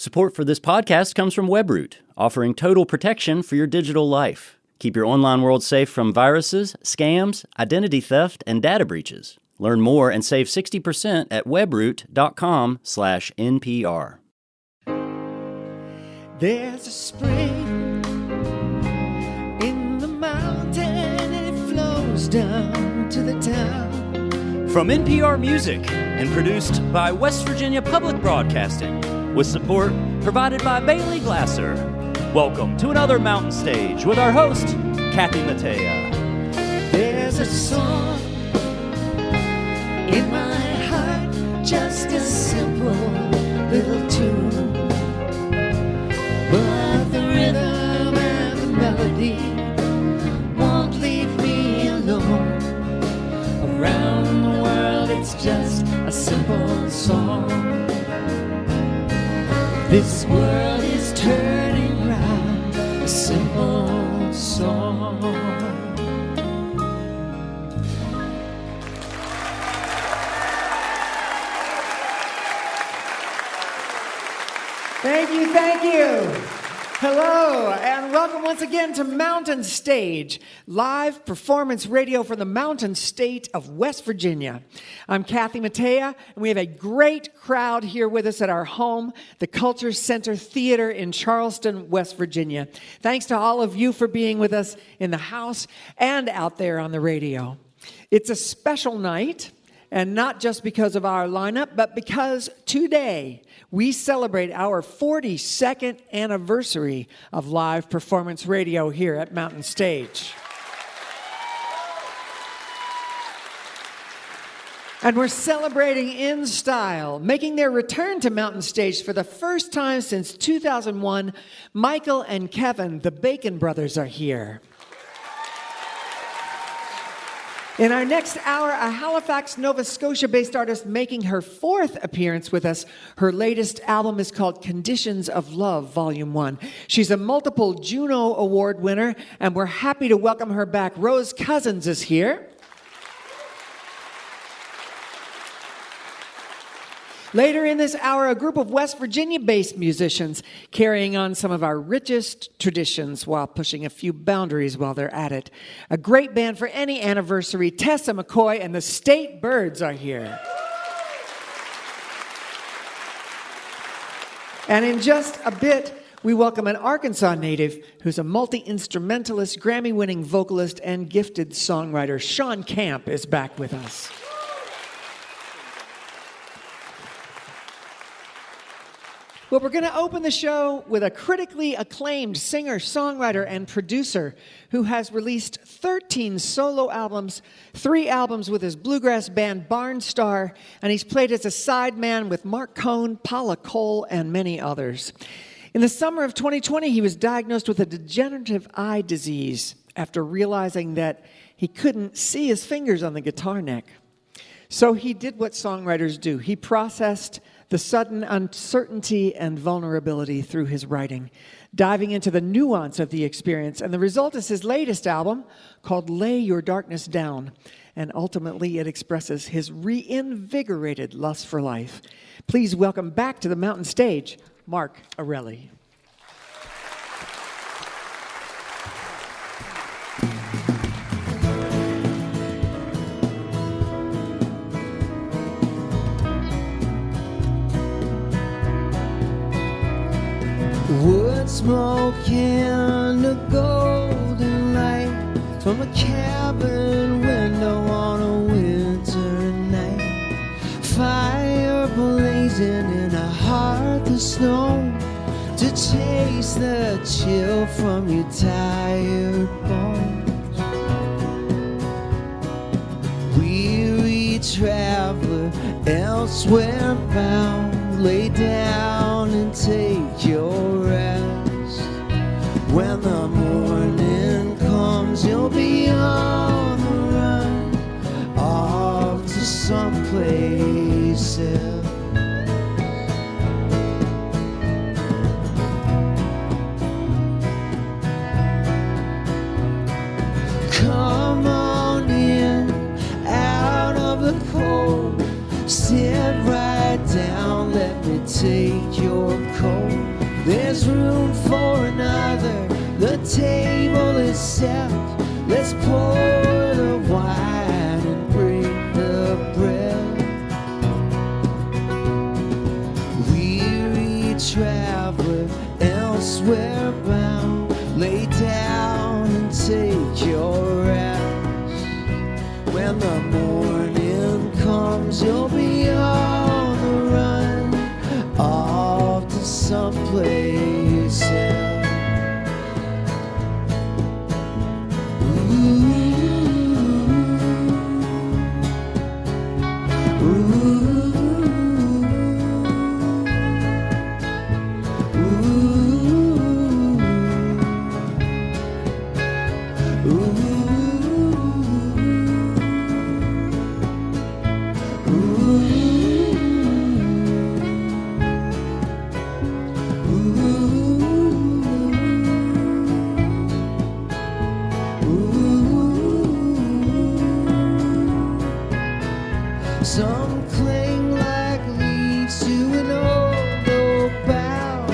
Support for this podcast comes from Webroot, offering total protection for your digital life. Keep your online world safe from viruses, scams, identity theft, and data breaches. Learn more and save 60% at webroot.com/NPR. There's a spring in the mountain and it flows down to the town. From NPR Music and produced by West Virginia Public Broadcasting, with support provided by Bailey Glasser. Welcome to another Mountain Stage with our host, Kathy Mattea. There's a song in my heart, just a simple little tune, but the rhythm and the melody won't leave me alone. Around the world it's just a simple song. This world is turning round, a simple song. Thank you, thank you. Hello, and welcome once again to Mountain Stage, live performance radio from the mountain state of West Virginia. I'm Kathy Mattea, and we have a great crowd here with us at our home, the Culture Center Theater in Charleston, West Virginia. Thanks to all of you for being with us in the house and out there on the radio. It's a special night, and not just because of our lineup, but because today we celebrate our 42nd anniversary of live performance radio here at Mountain Stage. And we're celebrating in style. Making their return to Mountain Stage for the first time since 2001, Michael and Kevin, the Bacon Brothers, are here. In our next hour, a Halifax, Nova Scotia-based artist making her fourth appearance with us. Her latest album is called Conditions of Love, Volume 1. She's a multiple Juno Award winner, and we're happy to welcome her back. Rose Cousins is here. Later in this hour, a group of West Virginia-based musicians carrying on some of our richest traditions while pushing a few boundaries while they're at it. A great band for any anniversary. Tessa, McCoy, and the State Birds are here. And in just a bit, we welcome an Arkansas native who's a multi-instrumentalist, Grammy-winning vocalist, and gifted songwriter. Shawn Camp is back with us. Well, we're going to open the show with a critically acclaimed singer, songwriter, and producer who has released 13 solo albums, 3 albums with his bluegrass band Barnstar, and he's played as a sideman with Mark Cohn, Paula Cole, and many others. In the summer of 2020, he was diagnosed with a degenerative eye disease after realizing that he couldn't see his fingers on the guitar neck. So he did what songwriters do. He processed the sudden uncertainty and vulnerability through his writing, diving into the nuance of the experience. And the result is his latest album called Lay Your Darkness Down. And ultimately, it expresses his reinvigorated lust for life. Please welcome back to the Mountain Stage, Mark Erelli. Wood smoke and a golden light from a cabin window on a winter night. Fire blazing in a heart of snow to chase the chill from your tired bones. Weary traveler, elsewhere bound, lay down and take your rest. When the morning comes, you'll be on the run, off to someplace else. Come on in, out of the cold. Sit right down, let me take your coat. There's room for another. The table is set. Let's pour the wine and break the bread. Weary traveler, elsewhere bound, lay down and take your rest. When the morning comes, you'll be on the run, off to someplace else. Some cling like leaves to an old oak bough.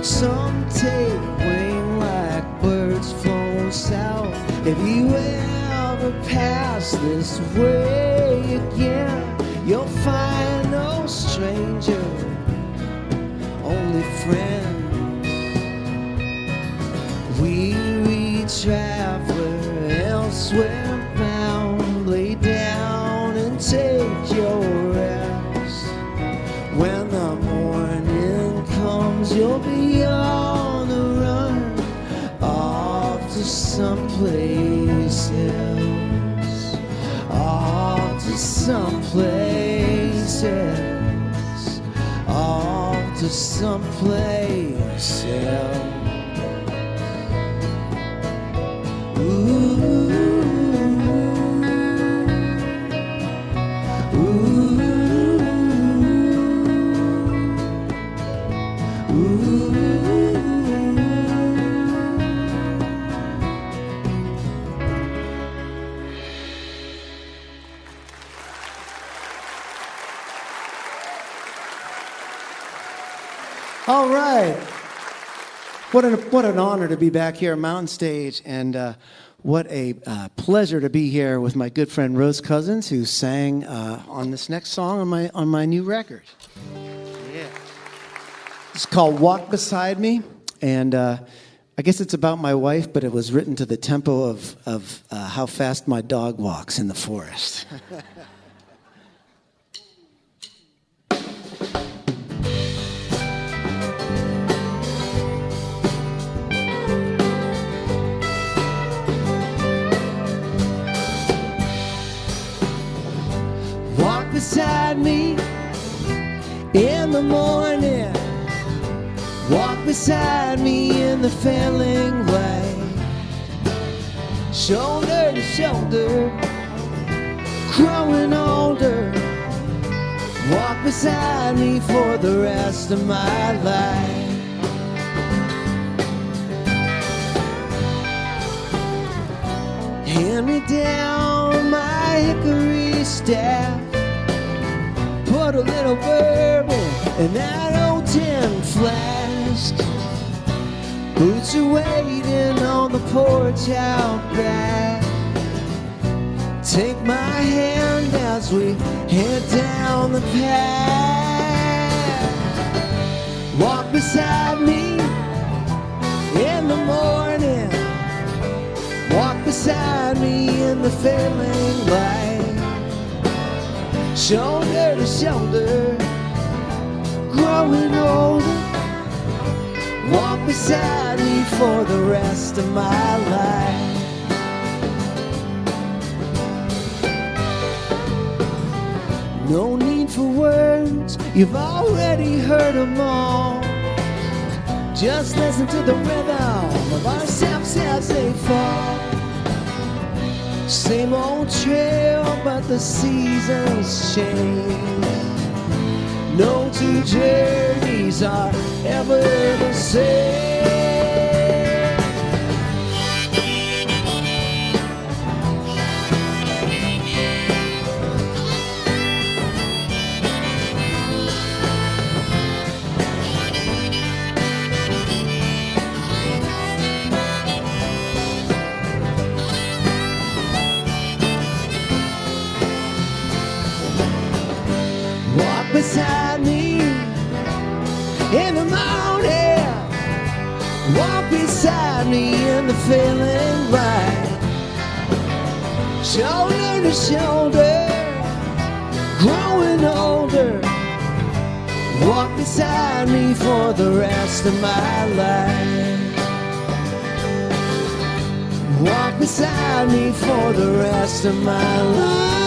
Some take wing like birds flown south. If you ever pass this way again, you'll find no stranger, only friends. Weary traveler, elsewhere bound, lay down and take your rest. When the morning comes, you'll be on the run, off to someplace else, off to someplace else, off to someplace else. All right. What an honor to be back here at Mountain Stage, and what a pleasure to be here with my good friend Rose Cousins, who sang on this next song on my new record. Yeah. It's called "Walk Beside Me," and I guess it's about my wife, but it was written to the tempo of how fast my dog walks in the forest. Walk beside me in the morning. Walk beside me in the failing light. Shoulder to shoulder, growing older. Walk beside me for the rest of my life. Hand me down my hickory staff. Put a little bourbon in that old tin flask. Boots are waiting on the porch out back. Take my hand as we head down the path. Walk beside me in the morning. Walk beside me in the failing light. Shoulder to shoulder, growing older. Walk beside me for the rest of my life. No need for words, you've already heard them all. Just listen to the rhythm of our steps as they fall. Same old trail, but the seasons change. No two journeys are ever the same. come on in. Walk beside me in the feeling right. Shoulder to shoulder, growing older. Walk beside me for the rest of my life. Walk beside me for the rest of my life.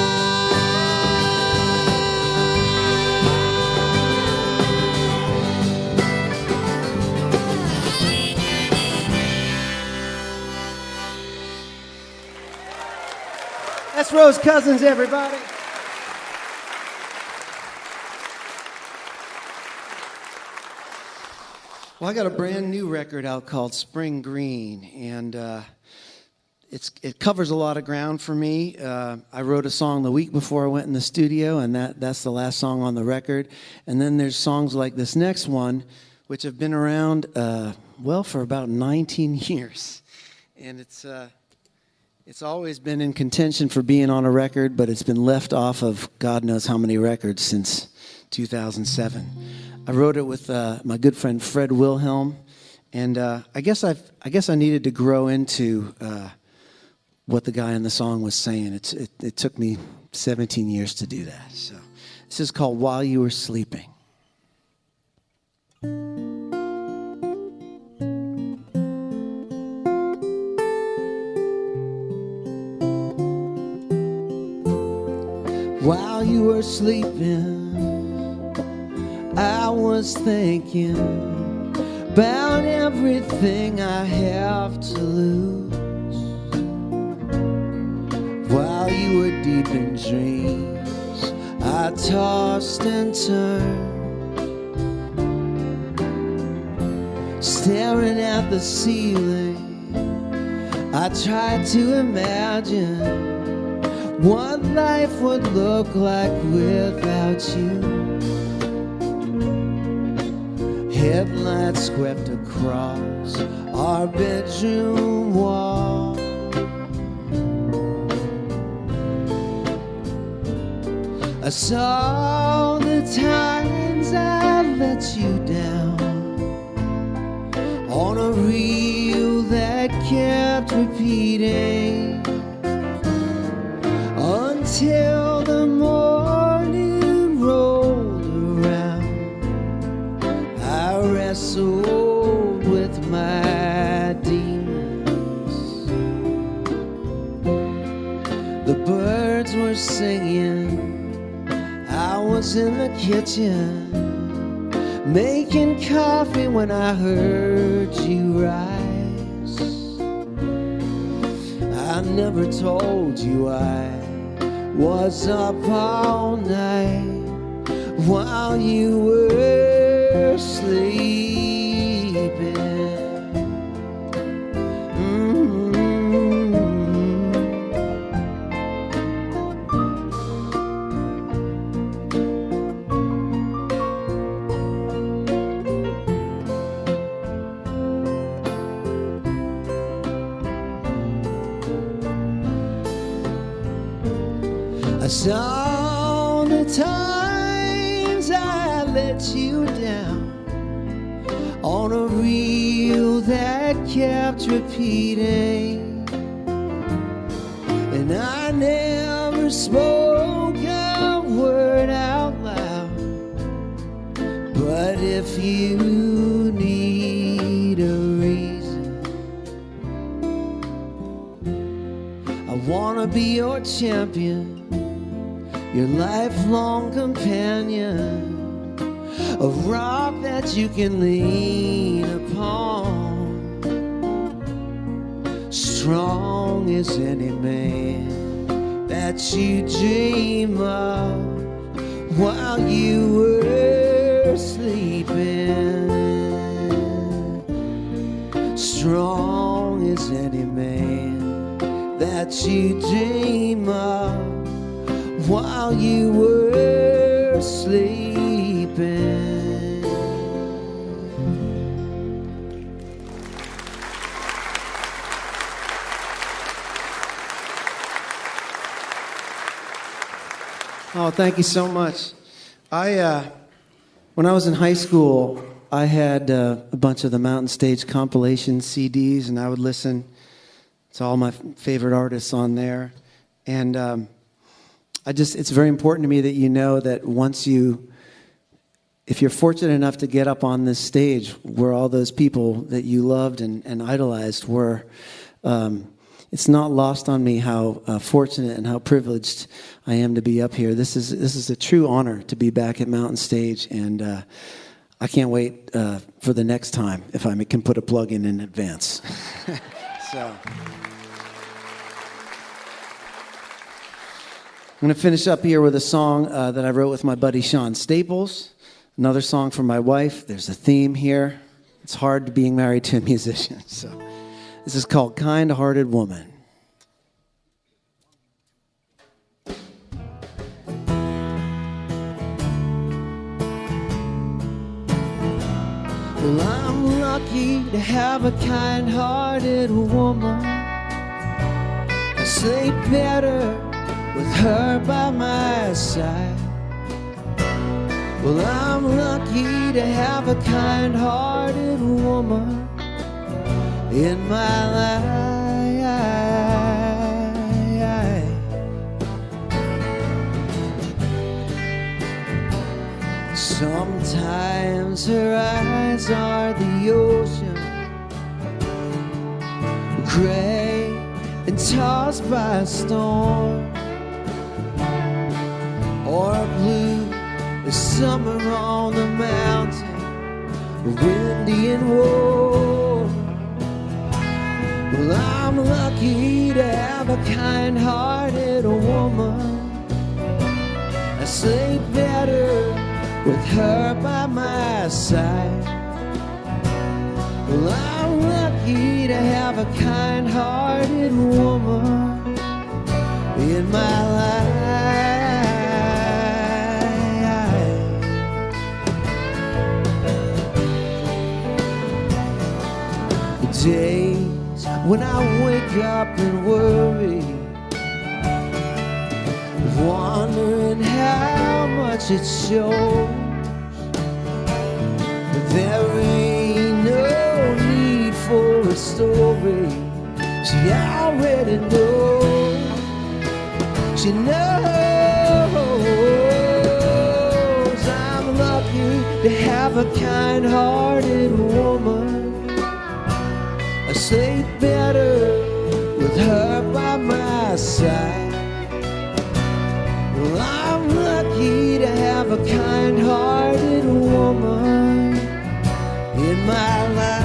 That's Rose Cousins, everybody. Well, I got a brand new record out called Spring Green, and it covers a lot of ground for me. I wrote a song the week before I went in the studio, and that's the last song on the record. And then there's songs like this next one, which have been around, for about 19 years. And it's always been in contention for being on a record, but it's been left off of God knows how many records since 2007. I wrote it with my good friend Fred Wilhelm, and I guess I needed to grow into what the guy in the song was saying. It took me 17 years to do that. So this is called While You Were Sleeping. While you were sleeping, I was thinking about everything I have to lose. While you were deep in dreams, I tossed and turned, staring at the ceiling. I tried to imagine what life would look like without you. Headlights swept across our bedroom wall. I saw the times I let you down on a reel that kept repeating until the morning rolled around. I wrestled with my demons. The birds were singing. I was in the kitchen making coffee when I heard you rise. I never told you I was up all night while you were sleeping. I saw the times I let you down on a reel that kept repeating, and I never spoke a word out loud. But if you need a reason, I wanna be your champion, your lifelong companion, a rock that you can lean upon, strong as any man that you dream of while you were sleeping, strong as any man that you dream of while you were sleeping. Oh, thank you so much. When I was in high school, I had a bunch of the Mountain Stage compilation CDs, and I would listen to all my favorite artists on there. And it's very important to me that you know that if you're fortunate enough to get up on this stage where all those people that you loved and idolized were, it's not lost on me how fortunate and how privileged I am to be up here. This is a true honor to be back at Mountain Stage, and I can't wait for the next time if I can put a plug in advance. So I'm going to finish up here with a song that I wrote with my buddy Shawn Staples. Another song for my wife. There's a theme here. It's hard being married to a musician. So this is called Kind-Hearted Woman. Well, I'm lucky to have a kind-hearted woman. I sleep better with her by my side. Well, I'm lucky to have a kind-hearted woman in my life. Sometimes her eyes are the ocean, gray and tossed by a storm, or blue as summer on the mountain, windy and warm. Well, I'm lucky to have a kind-hearted woman. I sleep better with her by my side. Well, I'm lucky to have a kind-hearted woman in my life. The days when I wake up and worry, wondering how much it shows, but there ain't no need for a story. She already knows. She knows I'm lucky to have a kind-hearted woman. I sleep better with her by my side. Well, I'm lucky to have a kind-hearted woman in my life.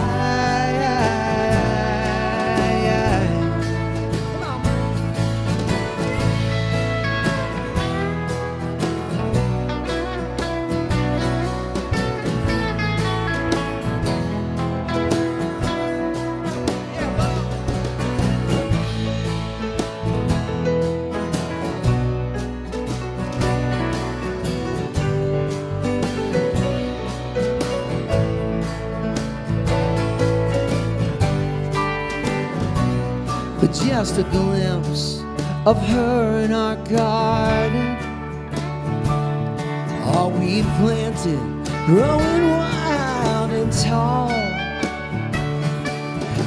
But just a glimpse of her in our garden, all we planted growing wild and tall.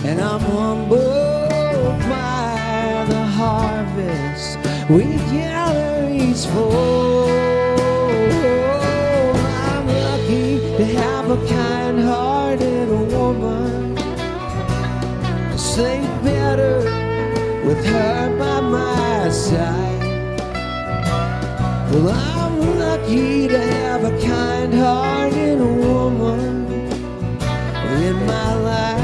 And I'm humbled by the harvest we gather each fall. I'm lucky to have a kind-hearted woman. I sleep better with her by my side. Well, I'm lucky to have a kind-hearted woman in my life.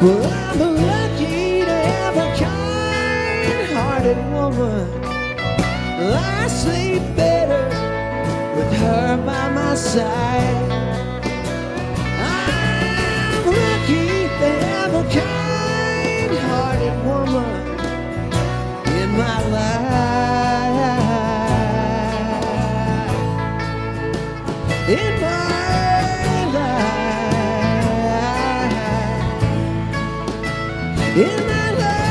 Well, I'm lucky to have a kind-hearted woman. I sleep better with her by my side. I'm lucky to have a kind-hearted woman in my life. In my life. In my life.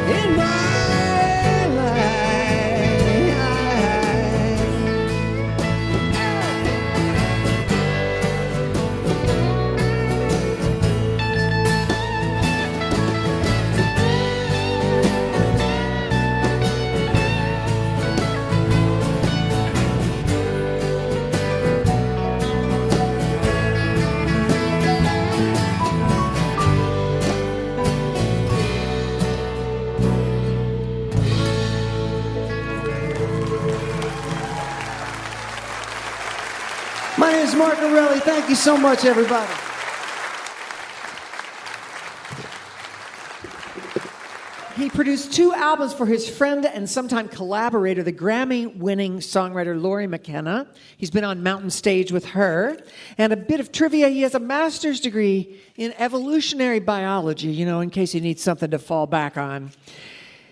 In my life. My name is Mark Erelli. Thank you so much, everybody. He produced 2 albums for his friend and sometime collaborator, the Grammy-winning songwriter Lori McKenna. He's been on Mountain Stage with her. And a bit of trivia, he has a master's degree in evolutionary biology, you know, in case he needs something to fall back on.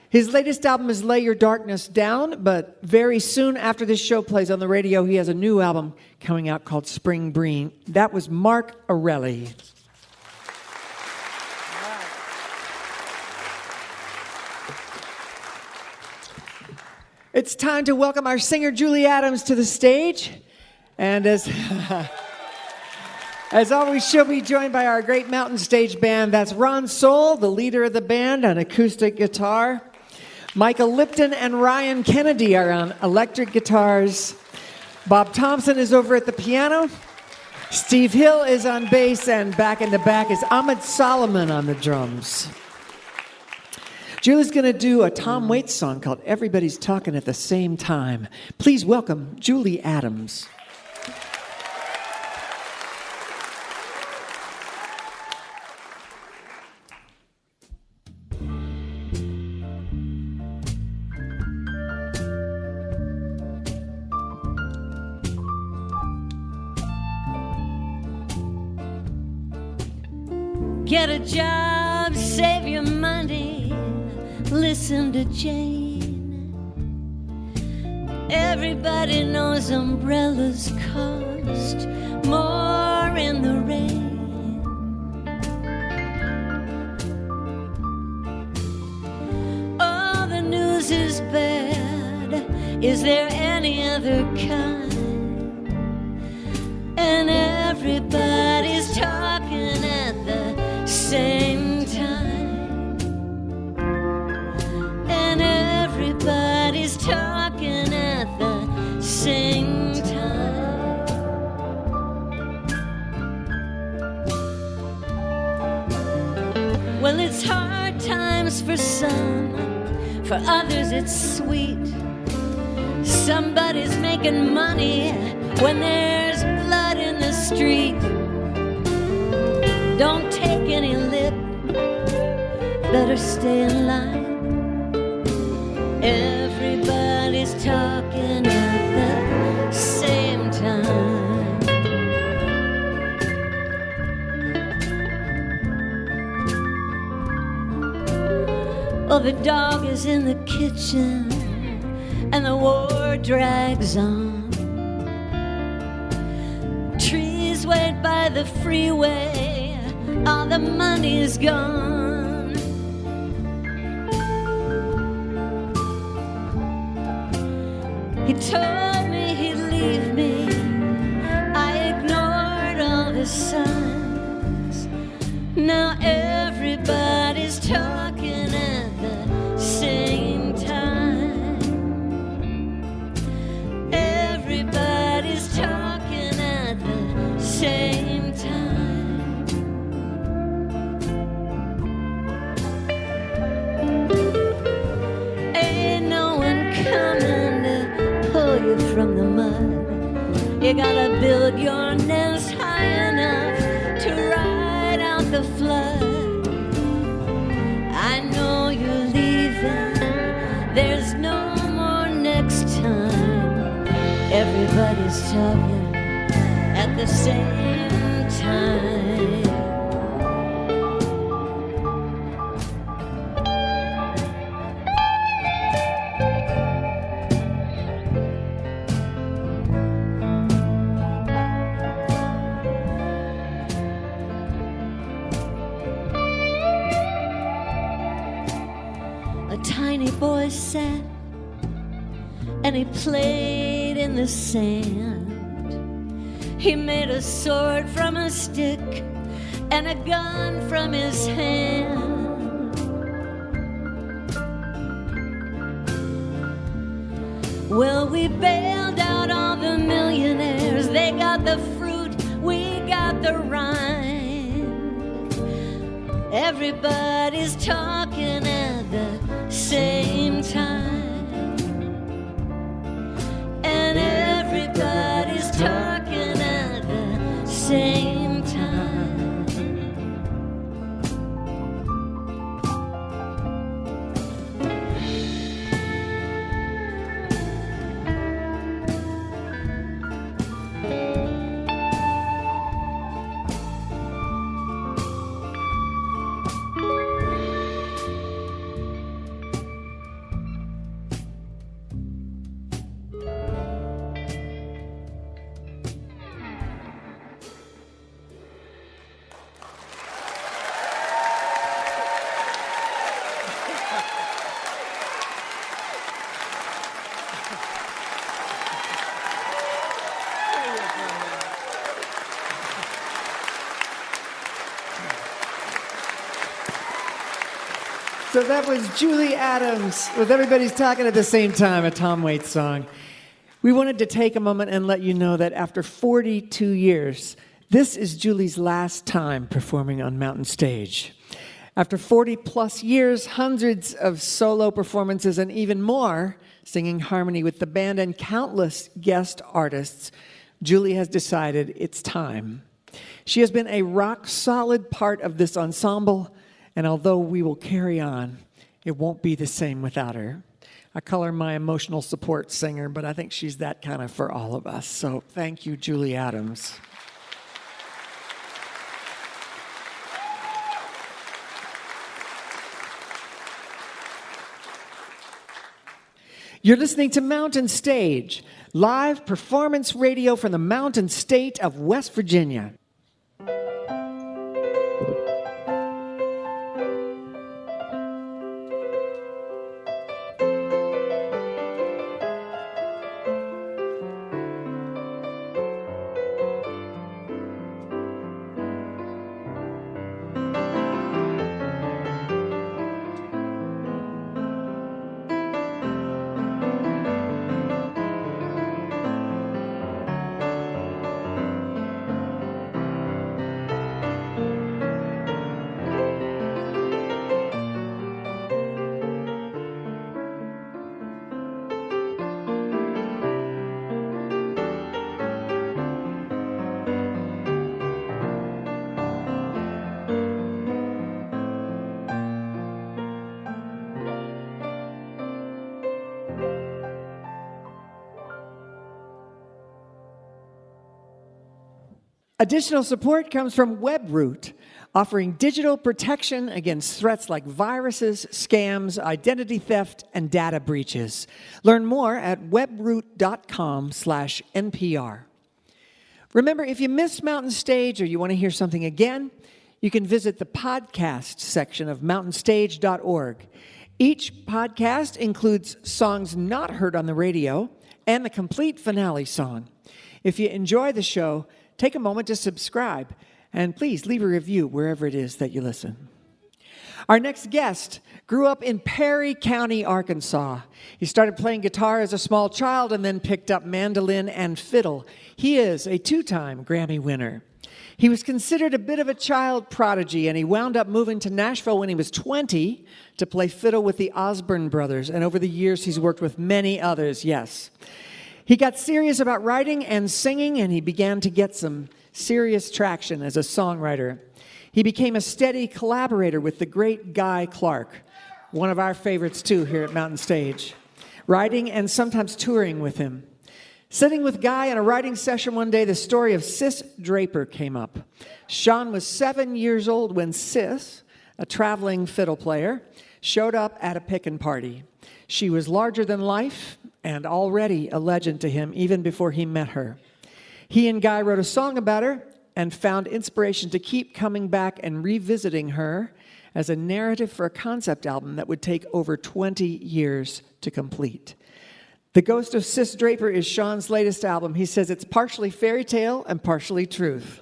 His latest album is Lay Your Darkness Down, but very soon after this show plays on the radio, he has a new album coming out called Spring Breeze. That was Mark Erelli. It's time to welcome our singer, Julie Adams, to the stage. And as always, she'll be joined by our great Mountain Stage band. That's Ron Soul, the leader of the band, on acoustic guitar. Michael Lipton and Ryan Kennedy are on electric guitars. Bob Thompson is over at the piano. Steve Hill is on bass, and back in the back is Ahmed Solomon on the drums. Julie's going to do a Tom Waits song called Everybody's Talking at the Same Time. Please welcome Julie Adams. Get a job, save your money, listen to Jane. Everybody knows umbrellas cost more in the rain. Oh, the news is bad. Is there any other kind? And everybody's talking at the same time, and everybody's talking at the same time. Well, it's hard times for some, for others it's sweet. Somebody's making money when there's blood in the street. Don't take any lip, better stay in line. Everybody's talking at the same time. Oh, the dog is in the kitchen and the war drags on. Trees wait by the freeway, all the money's gone. He told me he'd leave me. I ignored all the signs. Now everybody's talking at the same time. Everybody's talking at the same time. Ain't no one coming to pull you from the mud. You gotta build your nest high enough to ride out the flood. I know you're leaving, there's no more next time. Everybody's talking at the same time. A tiny boy sat and he played in the sand. He made a sword from a stick and a gun from his hand. Well, we bailed out all the millionaires. They got the fruit, we got the rind. Everybody's talking at the same time, and everybody's talking at So that was Julie Adams with Everybody's Talking at the Same Time, a Tom Waits song. We wanted to take a moment and let you know that after 42 years, this is Julie's last time performing on Mountain Stage. After 40 plus years, hundreds of solo performances, and even more singing harmony with the band and countless guest artists, Julie has decided it's time. She has been a rock-solid part of this ensemble, and although we will carry on, it won't be the same without her. I call her my emotional support singer, but I think she's that kind of for all of us. So thank you, Julie Adams. You're listening to Mountain Stage, live performance radio from the Mountain State of West Virginia. Additional support comes from WebRoot, offering digital protection against threats like viruses, scams, identity theft, and data breaches. Learn more at webroot.com/NPR. Remember, if you missed Mountain Stage or you want to hear something again, you can visit the podcast section of mountainstage.org. Each podcast includes songs not heard on the radio and the complete finale song. If you enjoy the show, take a moment to subscribe, and please leave a review wherever it is that you listen. Our next guest grew up in Perry County, Arkansas. He started playing guitar as a small child and then picked up mandolin and fiddle. He is a two-time Grammy winner. He was considered a bit of a child prodigy, and he wound up moving to Nashville when he was 20 to play fiddle with the Osborne brothers, and over the years he's worked with many others, yes. He got serious about writing and singing, and he began to get some serious traction as a songwriter. He became a steady collaborator with the great Guy Clark, one of our favorites too here at Mountain Stage, writing and sometimes touring with him. Sitting with Guy in a writing session one day, the story of Sis Draper came up. Shawn was 7 years old when Sis, a traveling fiddle player, showed up at a pickin' party. She was larger than life and already a legend to him even before he met her. He and Guy wrote a song about her and found inspiration to keep coming back and revisiting her as a narrative for a concept album that would take over 20 years to complete. The Ghost of Sis Draper is Shawn's latest album. He says it's partially fairy tale and partially truth.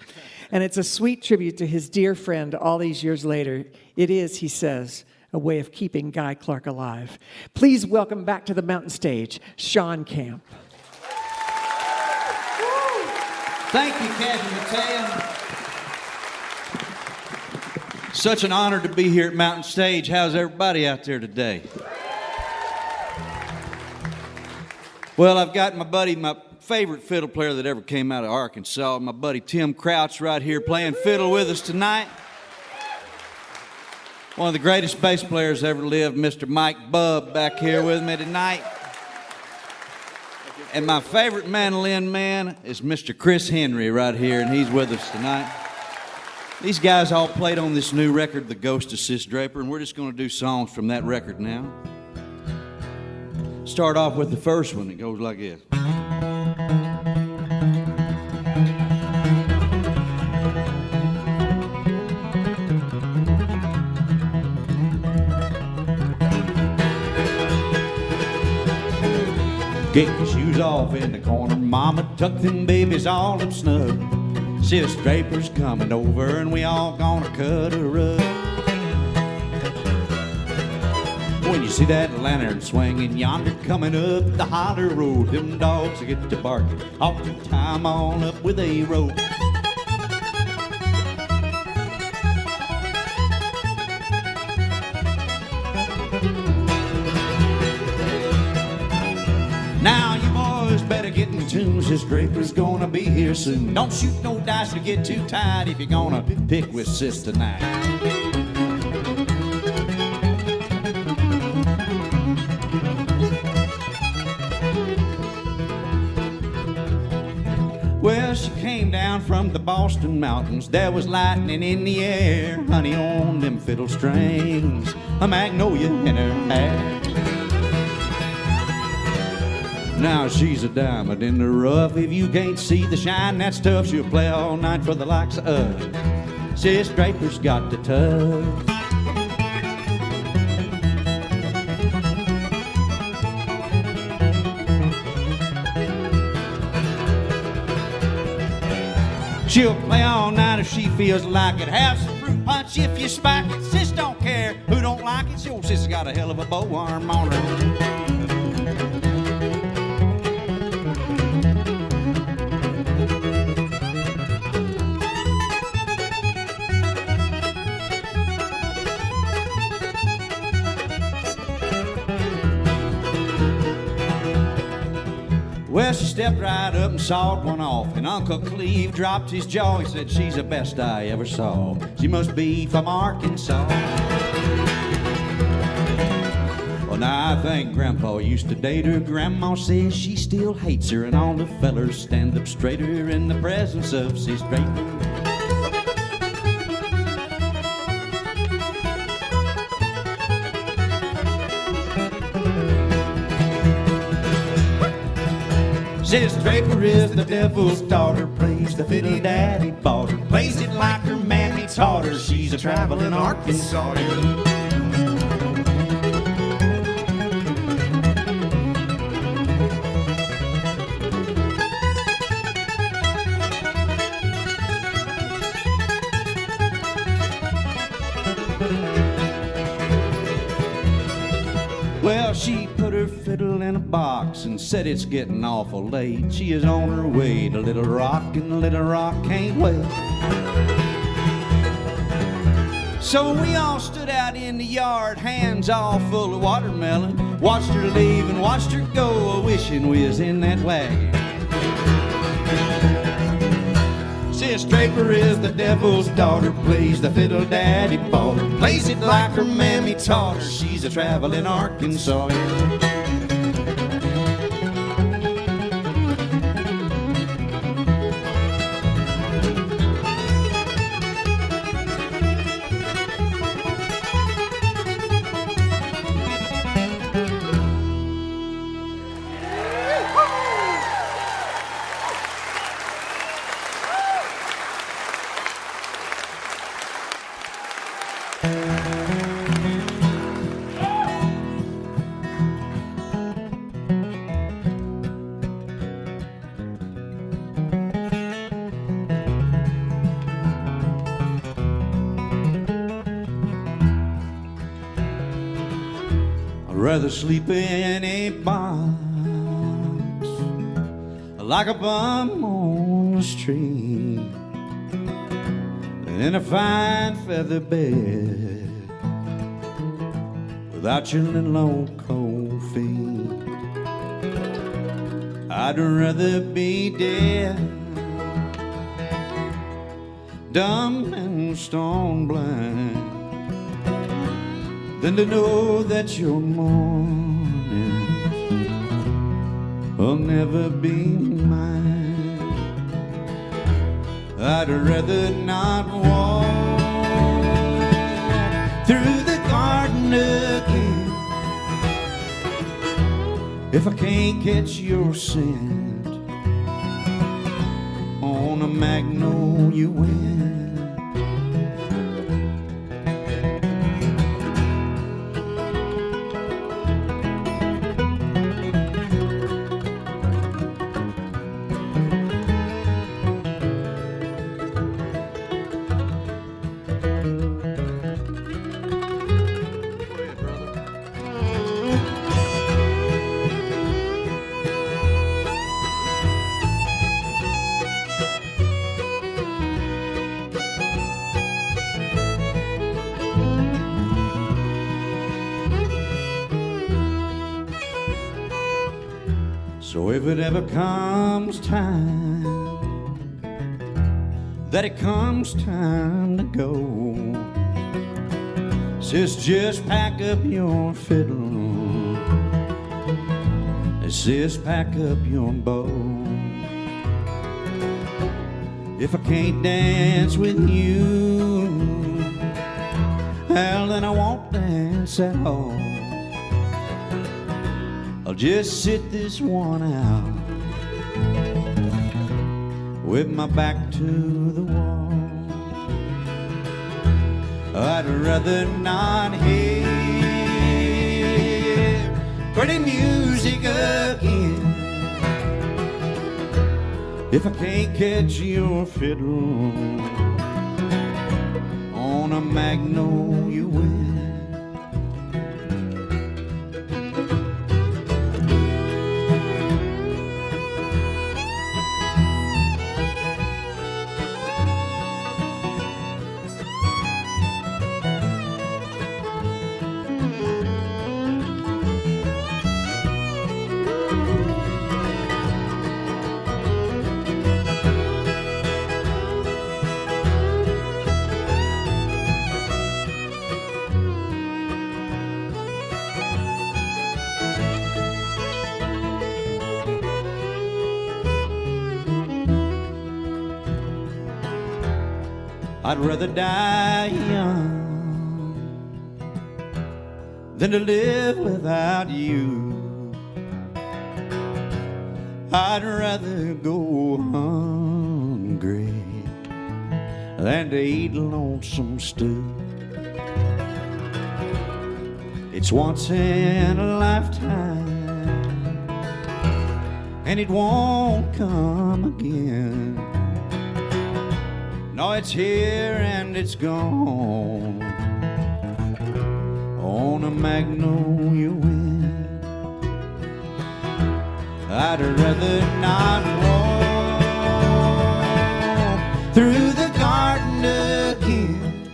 And it's a sweet tribute to his dear friend all these years later. It is, he says, a way of keeping Guy Clark alive. Please welcome back to the Mountain Stage, Shawn Camp. Thank you, Kathy Mattea. Such an honor to be here at Mountain Stage. How's everybody out there today? Well, I've got my buddy, my favorite fiddle player that ever came out of Arkansas, my buddy Tim Crouch right here playing fiddle with us tonight. One of the greatest bass players ever lived, Mr. Mike Bubb, back here with me tonight. And my favorite mandolin man is Mr. Chris Henry right here, and he's with us tonight. These guys all played on this new record, The Ghost of Sis Draper, and we're just going to do songs from that record now. Start off with the first one. It goes like this. Get your shoes off in the corner, mama, tuck them babies all up snug. Sis Draper's coming over and we all gonna cut her up. When you see that lantern swinging yonder coming up the holler road, them dogs will get to barking all the time on up with a rope. Now you boys better get in tune, Sis Draper's gonna be here soon. Don't shoot no dice to get too tight if you're gonna pick with Sis tonight. Well, she came down from the Boston mountains. There was lightning in the air, honey on them fiddle strings, a magnolia in her hair. Now she's a diamond in the rough. If you can't see the shine, that's tough. She'll play all night for the likes of us. Sis Draper's got the tough. She'll play all night if she feels like it. Have some fruit punch if you spike it. Sis don't care who don't like it. Your sis has got a hell of a bow arm on her. Well, she stepped right up and sawed one off, and Uncle Cleve dropped his jaw. He said, she's the best I ever saw. She must be from Arkansas. Well, now I think Grandpa used to date her. Grandma says she still hates her, and all the fellers stand up straighter in the presence of Sis Draper. Sis Draper is the devil's daughter, plays the fiddle daddy bought her, plays it like her mammy taught her. She's a traveling Arkansas. Well, she put her fiddle in a box and said it's getting awful late. She is on her way to Little Rock, and Little Rock can't wait. So we all stood out in the yard, hands all full of watermelon, watched her leave and watched her go, wishing we was in that wagon. Sis Draper is the devil's daughter, plays the fiddle daddy bought her, plays it like her mammy taught her. She's a traveling Arkansas. I'd rather sleep in a box like a bum on the street than in a fine feather bed without your little old cold feet. I'd rather be dead, dumb and stone blind, than to know that your mornings will never be mine. I'd rather not walk through the garden again if I can't catch your scent on a magnolia wind. So if it ever comes time that it comes time to go, sis, just pack up your fiddle, sis, pack up your bow. If I can't dance with you, well, then I won't dance at all. I'll just sit this one out with my back to the wall. I'd rather not hear pretty music again if I can't catch your fiddle on a magnolia wind. I'd rather die young than to live without you. I'd rather go hungry than to eat lonesome stew. It's once in a lifetime, and it won't come again. No, it's here and it's gone on a magnolia wind. I'd rather not walk through the garden again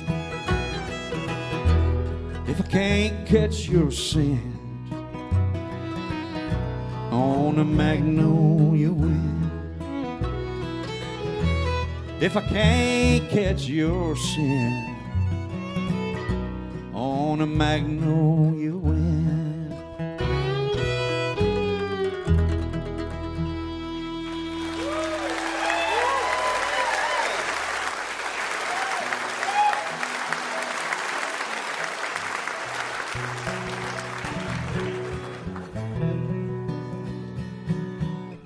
if I can't catch your scent on a magnolia wind. If I can't catch your scent on a magnolia wind.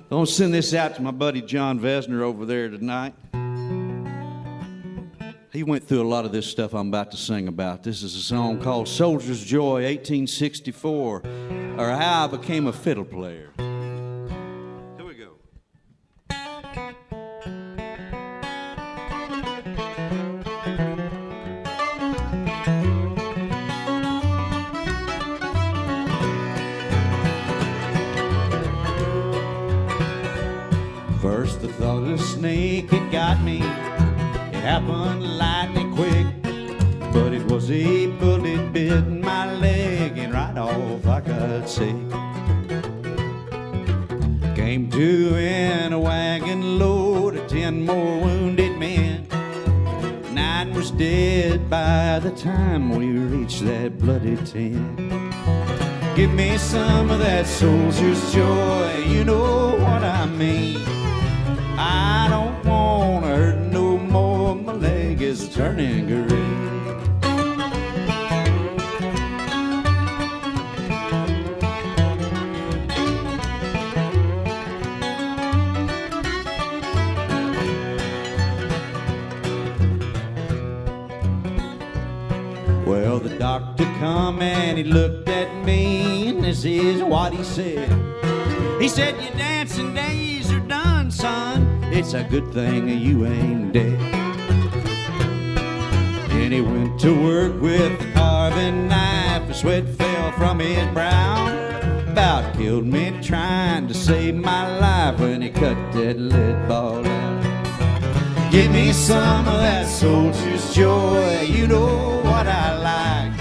I'm gonna send this out to my buddy John Vesner over there tonight. He went through a lot of this stuff I'm about to sing about. This is a song called Soldier's Joy, 1864, or How I Became a Fiddle Player. Here we go. First I thought a snake had got me. Happened lightning quick, but it was a bullet bit my leg, and right off I got sick. Came to in a wagon load of 10 more wounded men. 9 was dead by the time we reached that bloody tent. Give me some of that soldier's joy, you know what I mean. I don't wanna hurt no more, my leg is turning green. Well, the doctor come and he looked at me, and this is what he said. He said, your dancing days are done, son. It's a good thing you ain't dead. And he went to work with a carving knife. The sweat fell from his brow. About killed me trying to save my life when he cut that lead ball out. Give me some of that soldier's joy, you know what I like.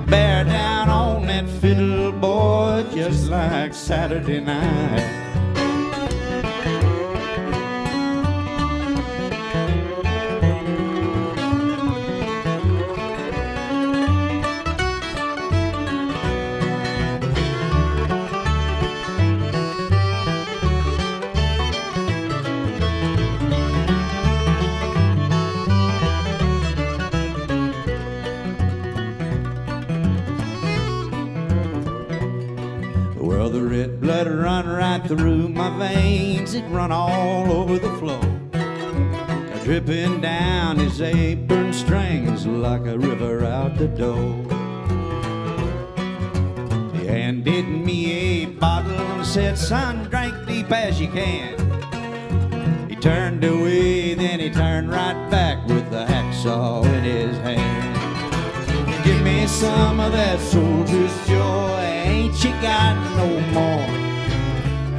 Bear down on that fiddle boy, just like Saturday night. Well, the red blood run right through my veins. It run all over the floor, dripping down his apron strings like a river out the door. He handed me a bottle and said, son, drink deep as you can. He turned away, then he turned right back with the hacksaw in his hand. Give me some of that soldier's joy, ain't you got no more?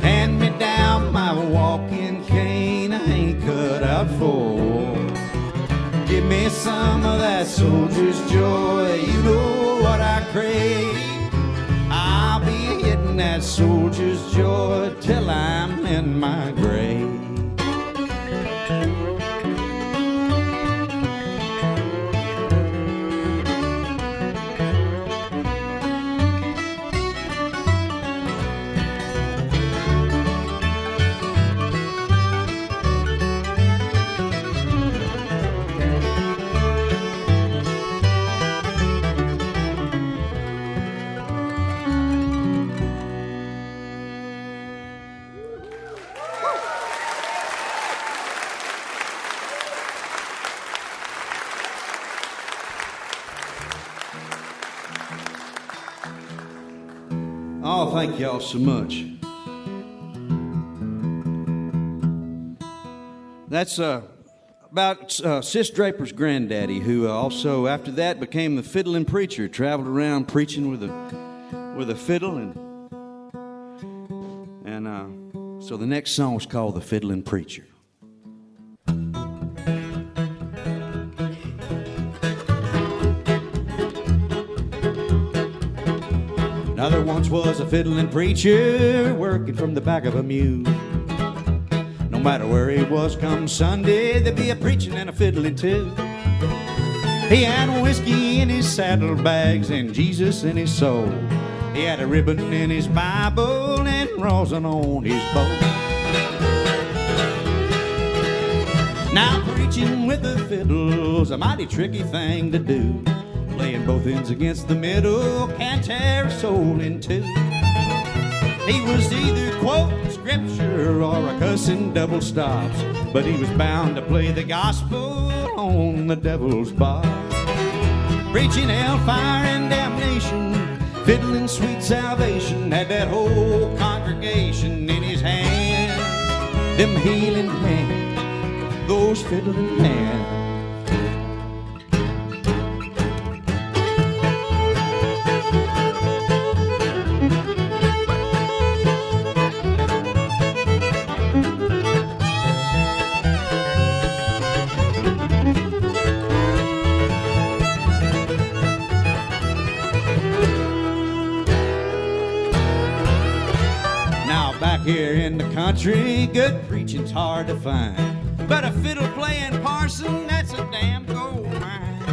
Hand me down my walking cane, I ain't cut out for. Give me some of that soldier's joy, you know what I crave. I'll be hitting that soldier's joy till I'm in my grave. Oh, thank y'all so much. That's about Sis Draper's granddaddy, who also, after that, became the fiddling preacher. Traveled around preaching with a fiddle, and so the next song was called "The Fiddling Preacher." Now there once was a fiddling preacher working from the back of a mule. No matter where he was come Sunday, there'd be a preaching and a fiddling too. He had whiskey in his saddlebags and Jesus in his soul. He had a ribbon in his Bible and rosin on his bow. Now preaching with the fiddle's a mighty tricky thing to do. Playing both ends against the middle can tear a soul in two. He was either quoting scripture or a cussing double stops, but he was bound to play the gospel on the devil's bar. Preaching hellfire and damnation, fiddling sweet salvation, had that whole congregation in his hands. Them healing hands, those fiddling hands. Here in the country, good preaching's hard to find, but a fiddle-playing parson, that's a damn gold mine.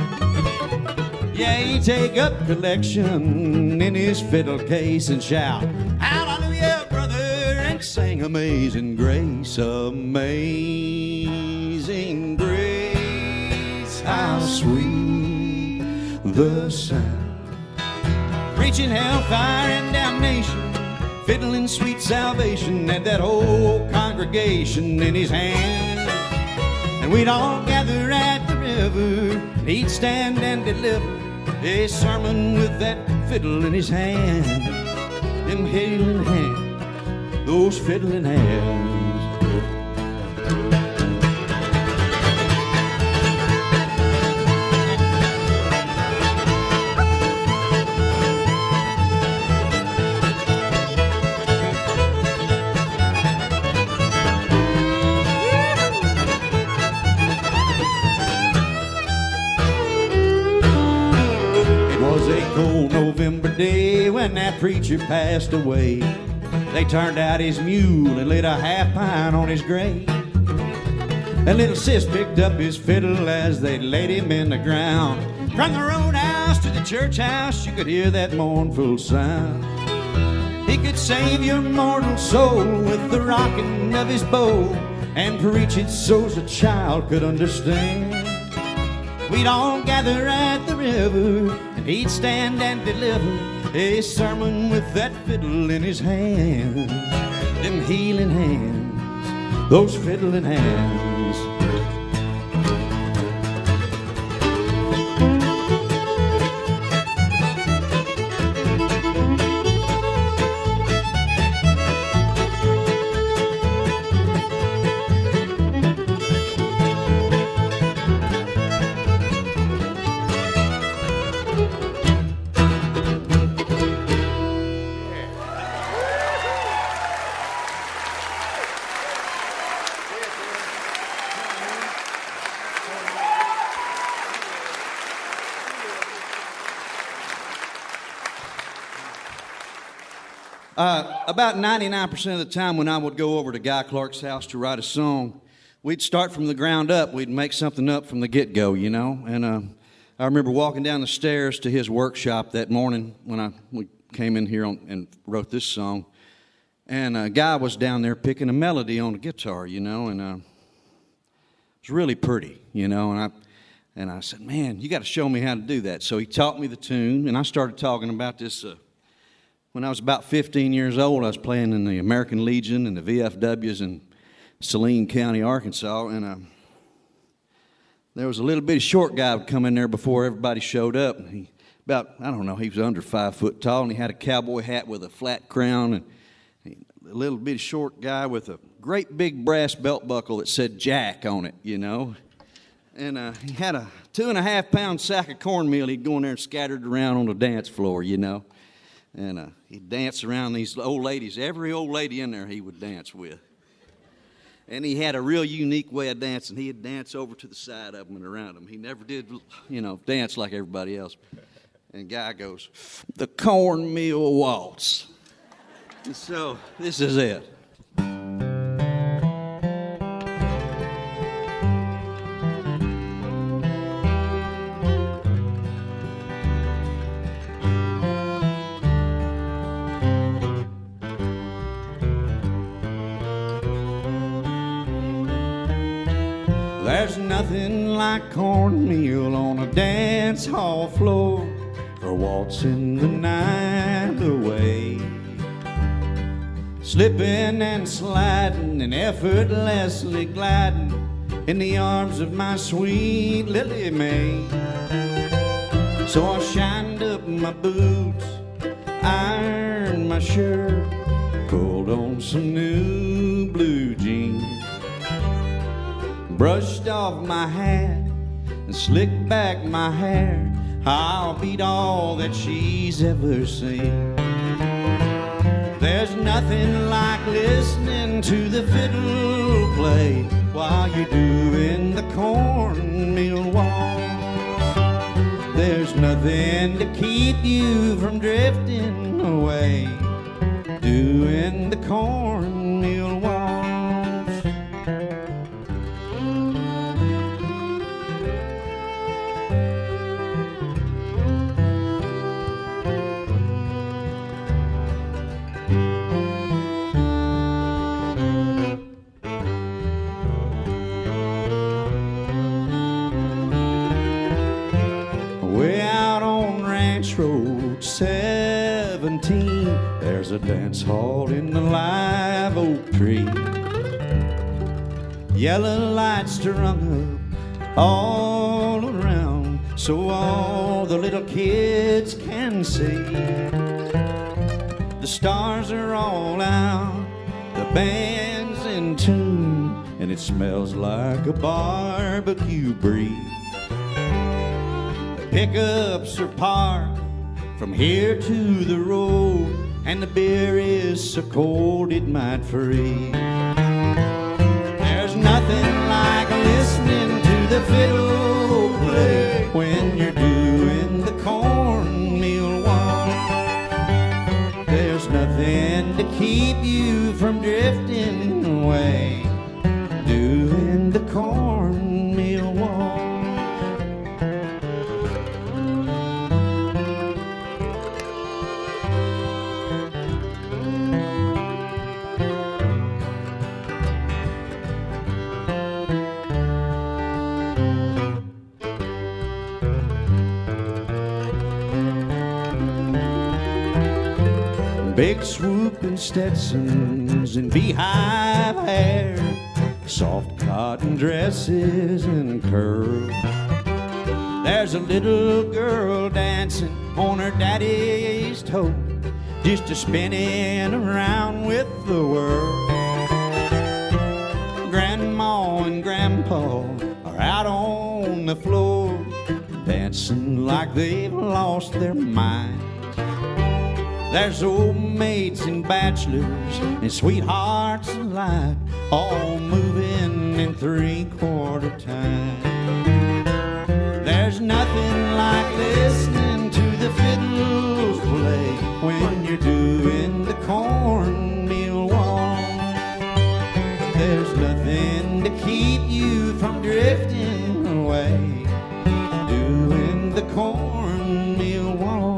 Yeah, he take up collection in his fiddle case and shout, hallelujah, brother, and sing Amazing Grace, Amazing Grace, how sweet the sound. Preaching hellfire and damnation, fiddling sweet salvation, had that whole congregation in his hands. And we'd all gather at the river, and he'd stand and deliver a sermon with that fiddle in his hand. Them healing hands, those fiddling hands. November day when when that preacher passed away, they turned out his mule and lit a half pint on his grave. And little sis picked up his fiddle as they laid him in the ground. From the roadhouse to the church house, you could hear that mournful sound. He could save your mortal soul with the rocking of his bow, and preach it so's a child could understand. We'd all gather at the river, and he'd stand and deliver a sermon with that fiddle in his hand. Them healing hands, those fiddling hands. About 99% of the time when I would go over to Guy Clark's house to write a song, we'd start from the ground up. We'd make something up from the get-go, you know. And I remember walking down the stairs to his workshop that morning when we came in here and wrote this song. And a guy was down there picking a melody on the guitar, you know, and it was really pretty, you know. And I said, man, you got to show me how to do that. So he taught me the tune, and I started talking about this. When I was about 15 years old, I was playing in the American Legion and the VFWs in Saline County, Arkansas, and there was a little bitty short guy would come in there before everybody showed up. And he was under 5 foot tall, and he had a cowboy hat with a flat crown, and a little bitty short guy with a great big brass belt buckle that said Jack on it, you know. And he had a 2.5 pound sack of cornmeal he'd go in there and scattered around on the dance floor, you know. And he'd dance around these old ladies. Every old lady in there he would dance with. And he had a real unique way of dancing. He'd dance over to the side of them and around them. He never did, you know, dance like everybody else. And Guy goes, the cornmeal waltz. And so this is it. There's nothing like cornmeal on a dance hall floor for waltzing the night away. Slipping and sliding and effortlessly gliding in the arms of my sweet Lily Mae. So I shined up my boots, ironed my shirt, pulled on some new blue jeans, brushed off my hat and slicked back my hair. I'll beat all that she's ever seen. There's nothing like listening to the fiddle play while you're doing the cornmeal waltz. There's nothing to keep you from drifting away doing the cornmeal waltz. Road 17, there's a dance hall in the live oak tree. Yellow lights strung up all around so all the little kids can see. The stars are all out, the band's in tune, and it smells like a barbecue breeze. The pickups are parked from here to the road, and the beer is so cold it might freeze. There's nothing like listening to the fiddle play when you're doing the cornmeal waltz. from drifting away, doing the cornmeal walk. Big swooping Stetsons and beehive hair, soft cotton dresses and curls. There's a little girl dancing on her daddy's toe, just a spinning around with the world. Grandma and Grandpa are out on the floor, dancing like they've lost their minds. There's old maids and bachelors and sweethearts alike, all moving in 3/4 time. There's nothing like listening to the fiddles play when you're doing the cornmeal walk. There's nothing to keep you from drifting away, doing the cornmeal walk.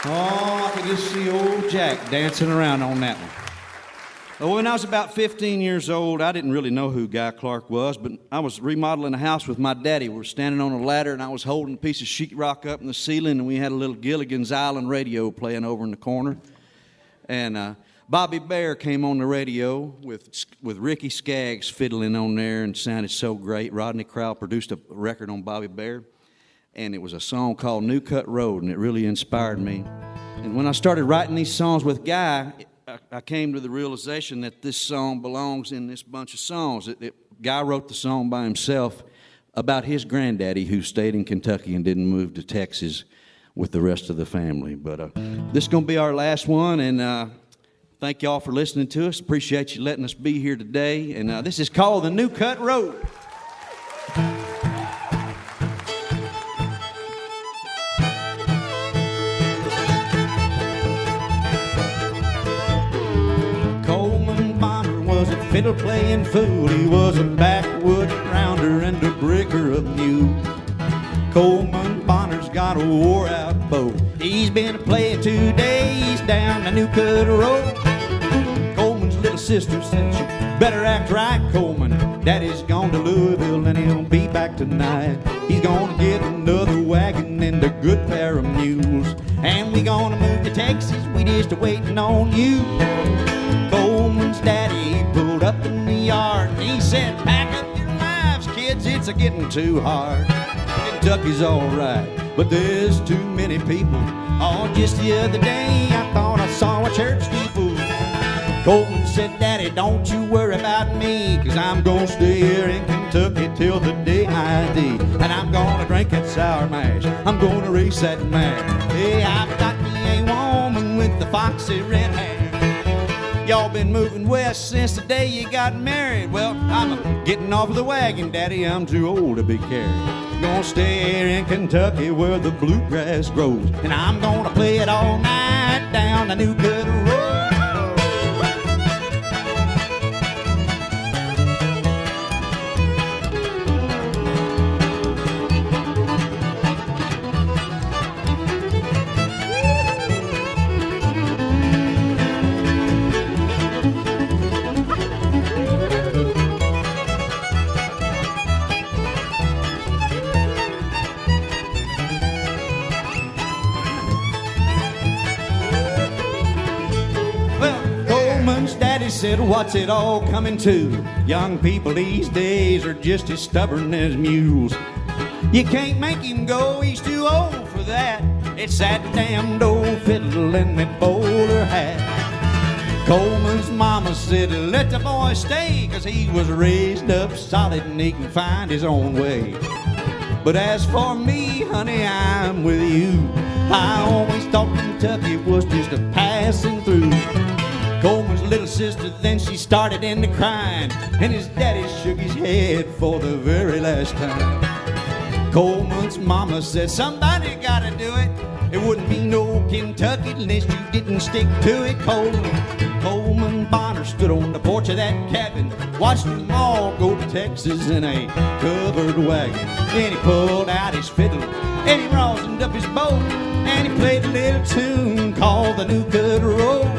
Oh, I could just see old Jack dancing around on that one. Well, when I was about 15 years old, I didn't really know who Guy Clark was, but I was remodeling a house with my daddy. We were standing on a ladder, and I was holding a piece of sheetrock up in the ceiling, and we had a little Gilligan's Island radio playing over in the corner. And Bobby Bear came on the radio with Ricky Skaggs fiddling on there and sounded so great. Rodney Crowell produced a record on Bobby Bear, and it was a song called New Cut Road, and it really inspired me. And when I started writing these songs with Guy, I came to the realization that this song belongs in this bunch of songs. Guy wrote the song by himself about his granddaddy who stayed in Kentucky and didn't move to Texas with the rest of the family. But this is going to be our last one, and thank y'all for listening to us. Appreciate you letting us be here today. And this is called The New Cut Road. Fiddle playing fool, he was a backwoods rounder and a breaker of mule. Coleman Bonner's got a wore out bow. He's been playing 2 days down the New Cut Road. Coleman's little sister said, "You better act right, Coleman. Daddy's gone to Louisville and he'll be back tonight. He's gonna get another wagon and a good pair of mules, and we gonna move to Texas. We just waiting on you." Coleman's daddy pulled up in the yard and he said, "Pack up your lives, kids, it's a-getting too hard. Kentucky's all right, but there's too many people. Oh, just the other day I thought I saw a church steeple." Coleman said, "Daddy, don't you worry about me, 'cause I'm gonna stay here in Kentucky till the day I die. And I'm gonna drink that sour mash, I'm gonna race that mare. Hey, I've got me a woman with the foxy red hair. Y'all been moving west since the day you got married. Well, I'm getting off the wagon, Daddy, I'm too old to be carried. Gonna stay here in Kentucky where the bluegrass grows, and I'm gonna play it all night down the New Cut Road." said, what's it all coming to? Young people these days are just as stubborn as mules. You can't make him go, he's too old for that. It's that damned old fiddle and that bowler hat. Coleman's mama said, let the boy stay, 'cause he was raised up solid and he can find his own way. But as for me, honey, I'm with you. I always thought Kentucky was just a passing through. Coleman's little sister, then she started into crying, and his daddy shook his head for the very last time. Coleman's mama said, somebody gotta do it. It wouldn't be no Kentucky unless you didn't stick to it, Coleman Bonner stood on the porch of that cabin, watched them all go to Texas in a covered wagon. Then he pulled out his fiddle, and he rosined up his bow, and he played a little tune called the New Cut Roll.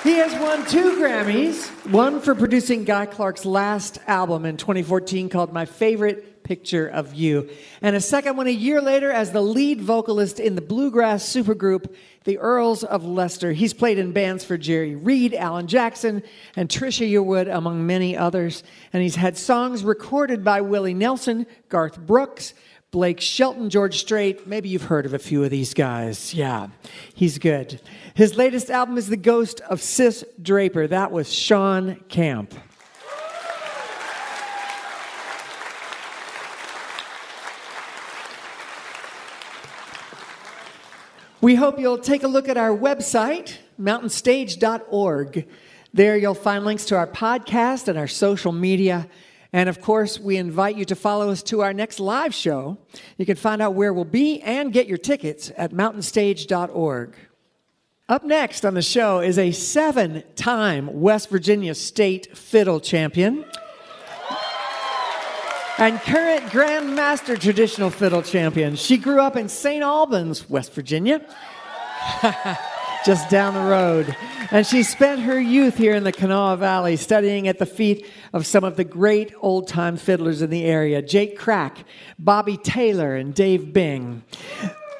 He has won 2 Grammys, one for producing Guy Clark's last album in 2014 called My Favorite Picture of You, and a second one a year later as the lead vocalist in the bluegrass supergroup The Earls of Leicester. He's played in bands for Jerry Reed, Alan Jackson, and Trisha Yearwood, among many others, and he's had songs recorded by Willie Nelson, Garth Brooks, Blake Shelton, George Strait. Maybe you've heard of a few of these guys. Yeah, he's good. His latest album is The Ghost of Sis Draper. That was Shawn Camp. We hope you'll take a look at our website, mountainstage.org. There you'll find links to our podcast and our social media. And of course, we invite you to follow us to our next live show. You can find out where we'll be and get your tickets at mountainstage.org. Up next on the show is a 7-time West Virginia State Fiddle Champion and current Grand Master Traditional Fiddle Champion. She grew up in St. Albans, West Virginia, just down the road. And she spent her youth here in the Kanawha Valley studying at the feet of some of the great old-time fiddlers in the area, Jake Crack, Bobby Taylor, and Dave Bing.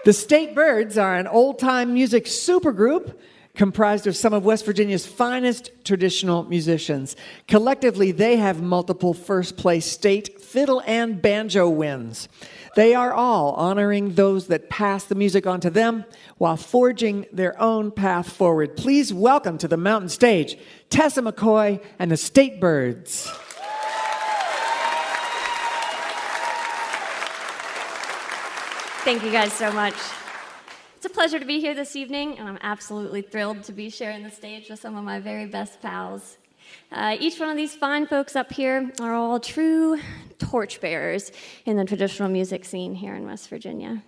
The State Birds are an old-time music supergroup comprised of some of West Virginia's finest traditional musicians. Collectively, they have multiple first-place state fiddle and banjo wins. They are all honoring those that pass the music on to them while forging their own path forward. Please welcome to the Mountain Stage, Tessa McCoy and the State Birds. Thank you guys so much. It's a pleasure to be here this evening, and I'm absolutely thrilled to be sharing the stage with some of my very best pals. Each one of these fine folks up here are all true torchbearers in the traditional music scene here in West Virginia.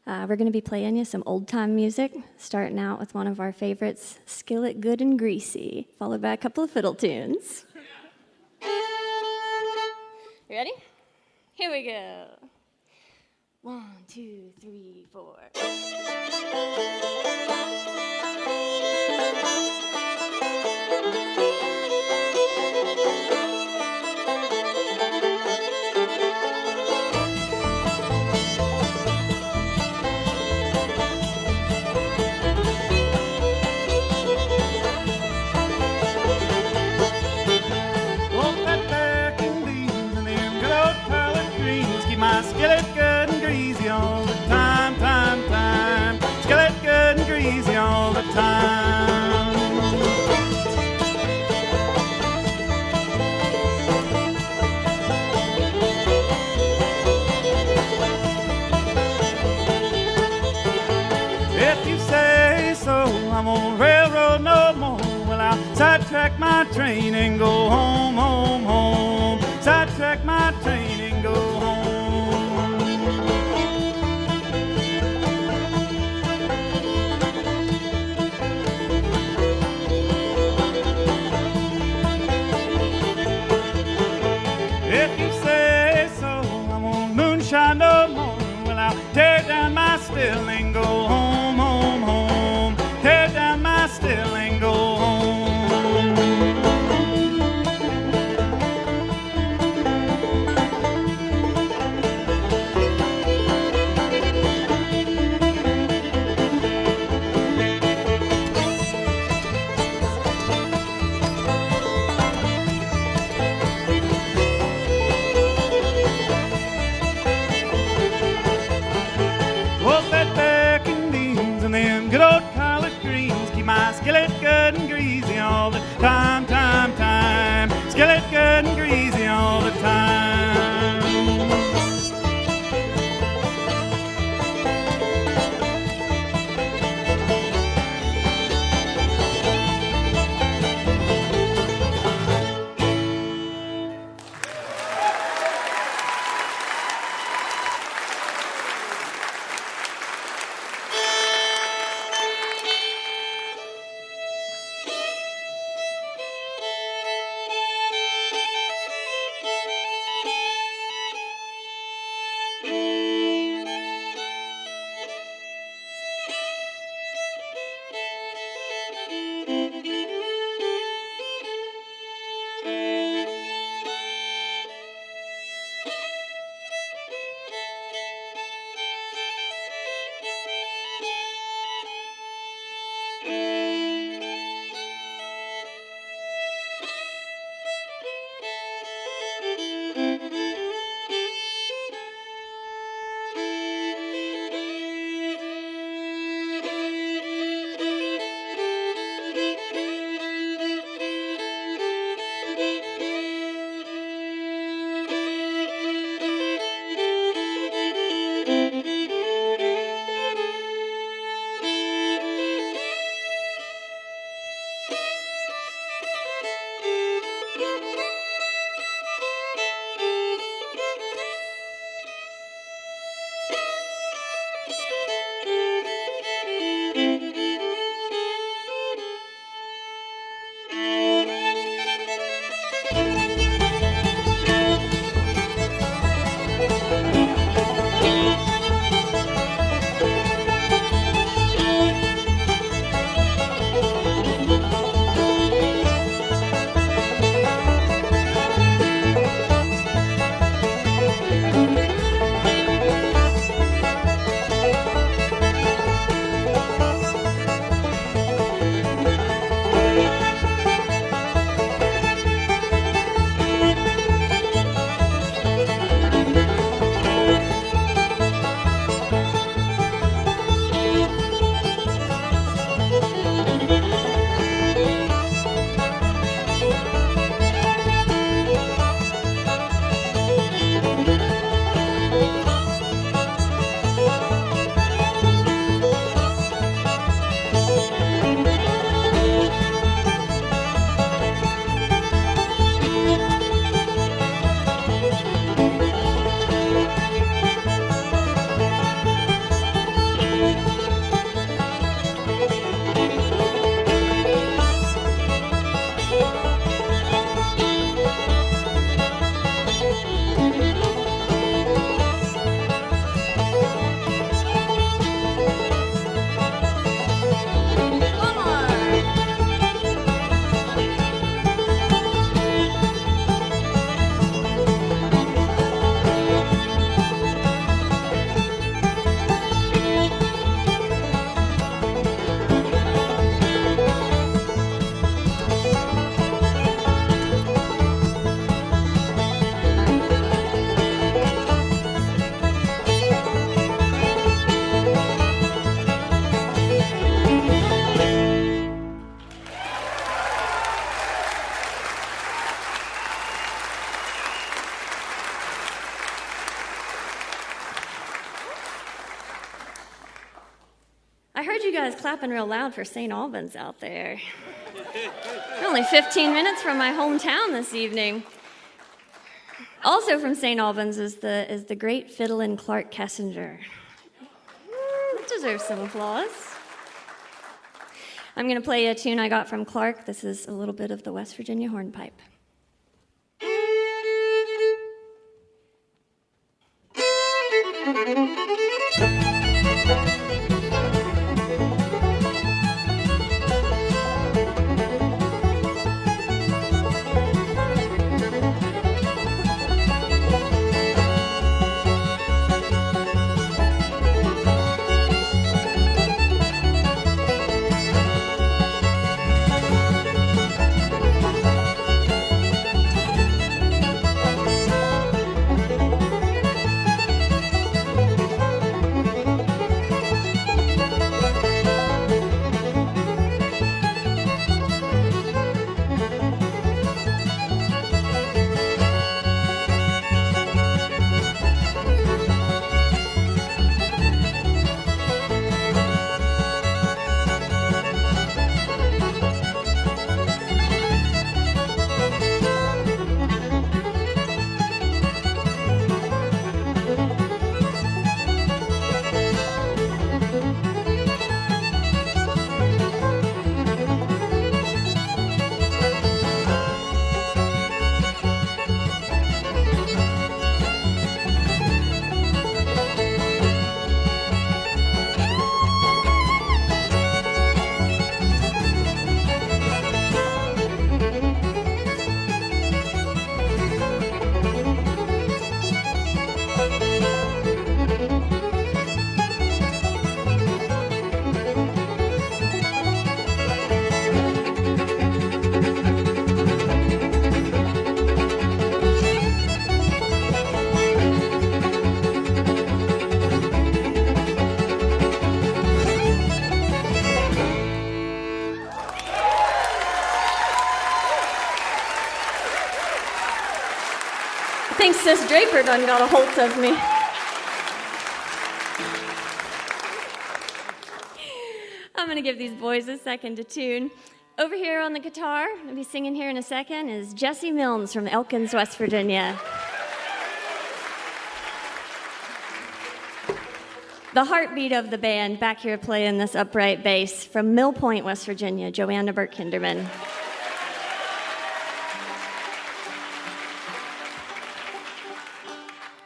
We're going to be playing you some old-time music, starting out with one of our favorites, Skillet Good and Greasy, followed by a couple of fiddle tunes. You ready? Here we go. 1, 2, 3, 4. My skillet good and greasy all the time, time, time. Skillet good and greasy all the time. Sidetrack my train and go home, home, home. Sidetrack my train and go home. If you say so, I won't moonshine no more. Well, I'll tear down my still and go home, home, home. Tear down my still and go home. Well, that back and beans and them good old collard greens keep my skillet good and greasy all the time, time, time. Skillet good and greasy all the time. I heard you guys clapping real loud for St. Albans out there. Only 15 minutes from my hometown this evening. Also from St. Albans is the great fiddlin' Clark Kessinger. That deserves some applause. I'm going to play a tune I got from Clark. This is a little bit of the West Virginia hornpipe. I think Sis Draper done got a hold of me. I'm going to give these boys a second to tune. Over here on the guitar, I'll be singing here in a second, is Jesse Milnes from Elkins, West Virginia. The heartbeat of the band back here playing this upright bass from Mill Point, West Virginia, Joanna Burke-Kinderman.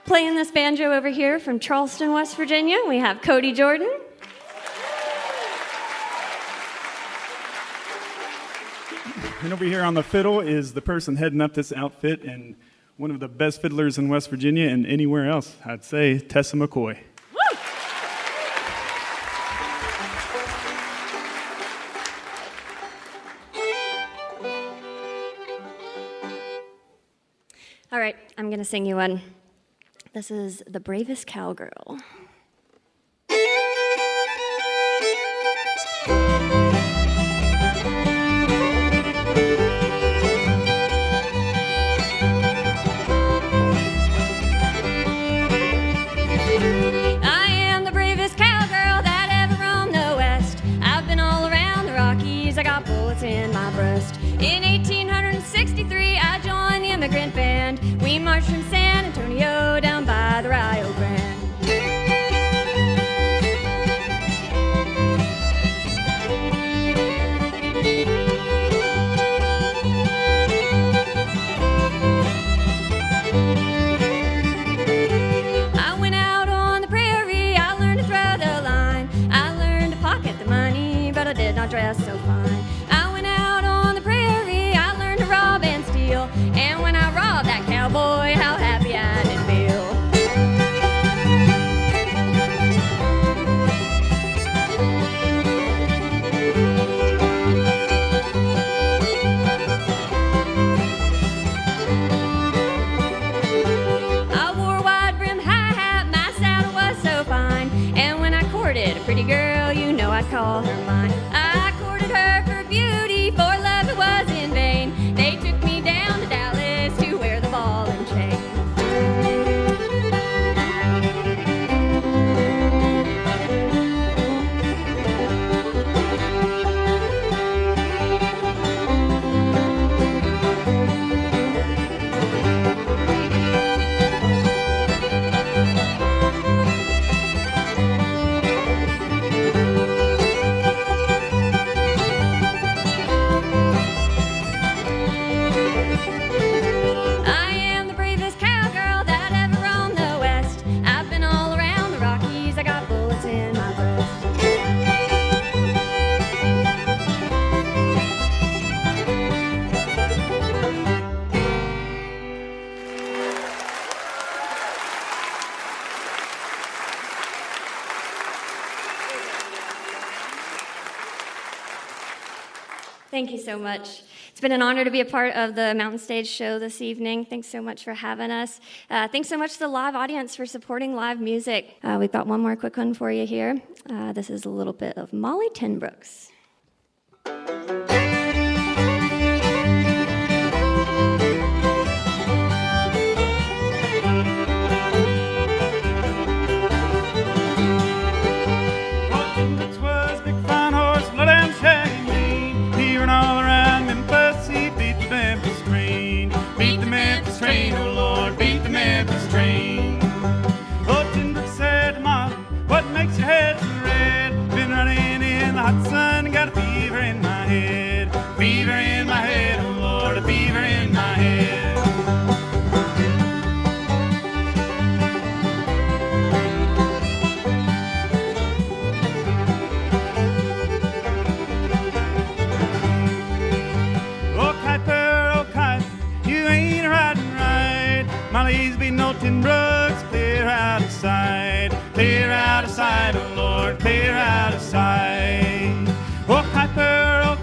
Playing this banjo over here from Charleston, West Virginia, we have Cody Jordan. And over here on the fiddle is the person heading up this outfit and one of the best fiddlers in West Virginia and anywhere else, I'd say Tessa McCoy. Woo! All right, I'm going to sing you one. This is The Bravest Cowgirl. In my breast. In 1863, I joined the immigrant band. We marched from San Antonio down by the Rio Grande. I went out on the prairie, I learned to throw the line. I learned to pocket the money, but I did not dress so fine. And when I robbed that cowboy, how happy I did feel. I wore a wide-brimmed high hat, my saddle was so fine. And when I courted a pretty girl, you know I'd call her mine. I courted her for beauty, for love it was in vain. They took me down to Dallas to wear the ball and chain. Thank you so much. It's been an honor to be a part of the Mountain Stage show this evening. Thanks so much for having us. Thanks so much to the live audience for supporting live music. We've got one more quick one for you here. This is a little bit of Molly Tenbrooks. All around Memphis, he beat the Memphis train. Beat the Memphis train, oh Lord, beat the Memphis train. Oh, Tenbrooks said to Molly, what makes your head so red? Been running in the hot sun, got a fever in my head. Fever in my head, oh Lord, a fever in my head. Molly's been no Tenbrooks, clear out of sight. Clear out of sight, oh Lord, clear out of sight. Oh Kuiper,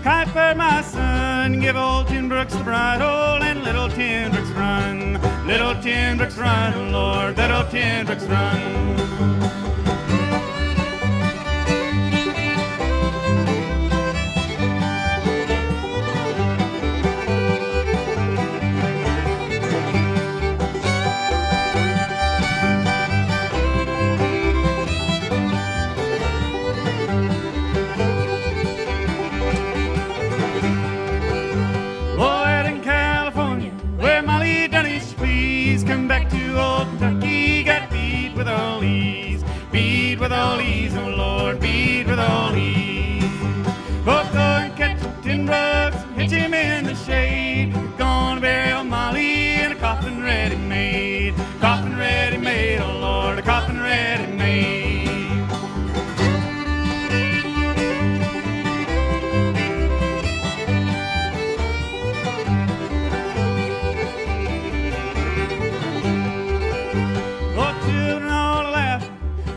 Kuiper, my son, give old Tenbrooks the bridle and little Tenbrooks run. Little Tenbrooks run, oh Lord, little Tenbrooks run. Come back to old Kentucky, got beat with all ease. Beat with all ease, oh Lord, beat with all ease. Both go and catch Tenbrooks and hitch him in the shade. We're gonna bury old Molly in a coffin ready made. Coffin ready made, oh Lord, a coffin ready made.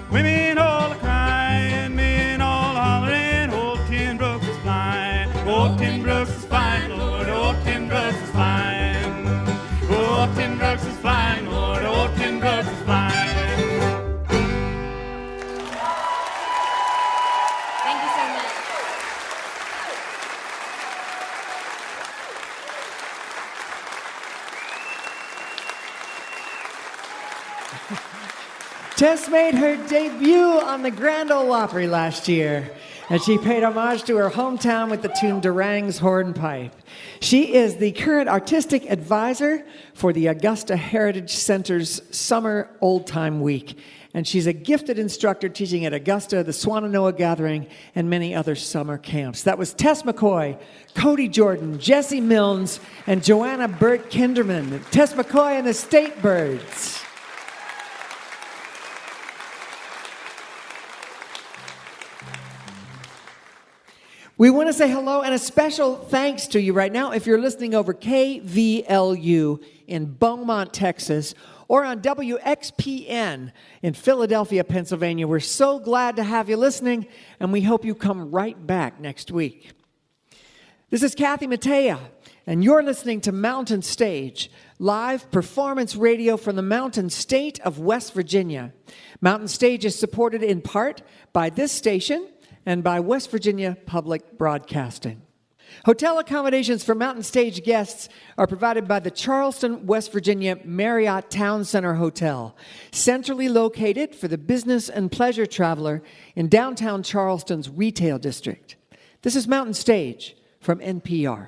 Women all a-crying, men all a-hollering, old Tenbrooks is flying. Old Tenbrooks is flying, Lord, old Tenbrooks is flying. Old Tenbrooks is flying, Lord, old Tenbrooks is flying. Thank you so much. Tess made her debut on the Grand Ole Opry last year, and she paid homage to her hometown with the tune Durang's Hornpipe. She is the current artistic advisor for the Augusta Heritage Center's Summer Old Time Week, and she's a gifted instructor teaching at Augusta, the Swannanoa Gathering, and many other summer camps. That was Tess McCoy, Cody Jordan, Jesse Milnes, and Joanna Burt Kinderman. Tess McCoy and the State Birds. We want to say hello and a special thanks to you right now if you're listening over KVLU in Beaumont, Texas, or on WXPN in Philadelphia, Pennsylvania. We're so glad to have you listening, and we hope you come right back next week. This is Kathy Mattea, and you're listening to Mountain Stage, live performance radio from the Mountain State of West Virginia. Mountain Stage is supported in part by this station and by West Virginia Public Broadcasting. Hotel accommodations for Mountain Stage guests are provided by the Charleston, West Virginia Marriott Town Center Hotel, centrally located for the business and pleasure traveler in downtown Charleston's retail district. This is Mountain Stage from NPR.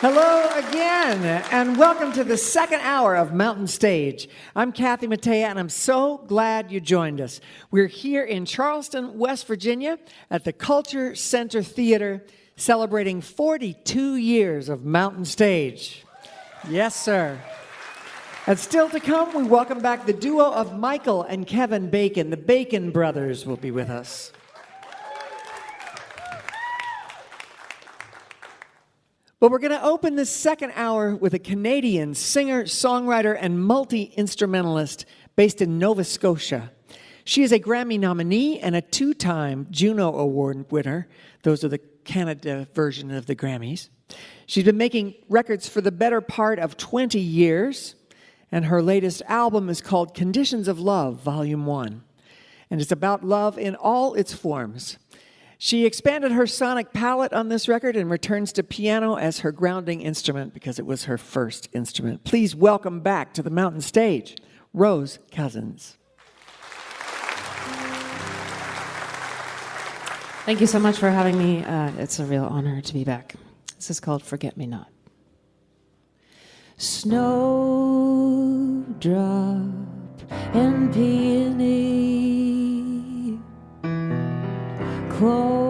Hello again, and welcome to the second hour of Mountain Stage. I'm Kathy Mattea, and I'm so glad you joined us. We're here in Charleston, West Virginia, at the Culture Center Theater, celebrating 42 years of Mountain Stage. Yes, sir. And still to come, we welcome back the duo of Michael and Kevin Bacon. The Bacon brothers will be with us. But we're going to open this second hour with a Canadian singer, songwriter, and multi-instrumentalist based in Nova Scotia. She is a Grammy nominee and a two-time Juno Award winner. Those are the Canada version of the Grammys. She's been making records for the better part of 20 years, and her latest album is called Conditions of Love, Volume 1. And it's about love in all its forms. She expanded her sonic palette on this record and returns to piano as her grounding instrument because it was her first instrument. Please welcome back to the Mountain Stage, Rose Cousins. Thank you so much for having me. It's a real honor to be back. This is called Forget Me Not. Snowdrop and peony, clover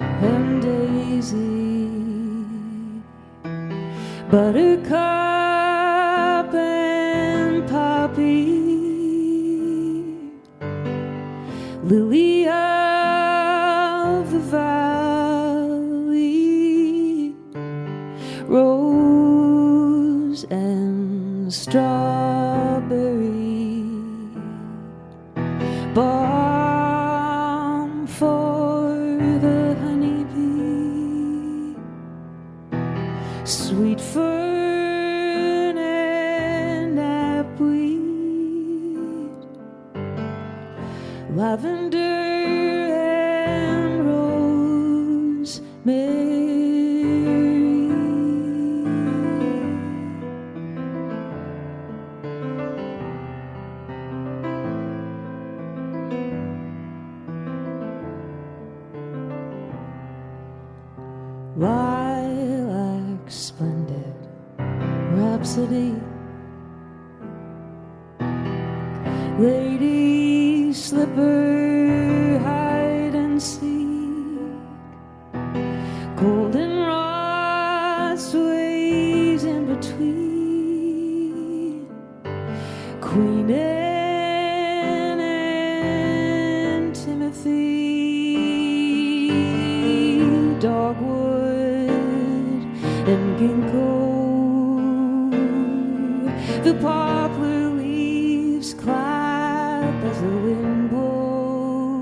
and daisy, buttercup and poppy, lily of the valley, rose and strawberry, balm for the honeybee, sweet fern and knapweed, lavender and rosemary. Lilac splendid rhapsody, lady slipper hide and seek, goldenrod sways in between, Queen Anne and Timothy, dogwood and ginkgo, the poplar leaves clap as the wind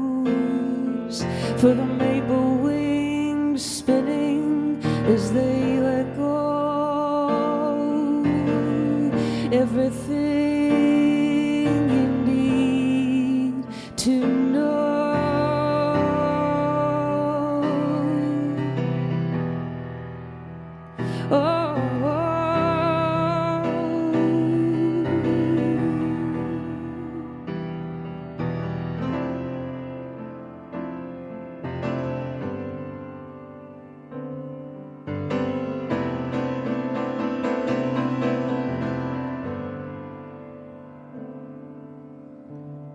blows, for the maple wings spinning as they let go, everything you need to know.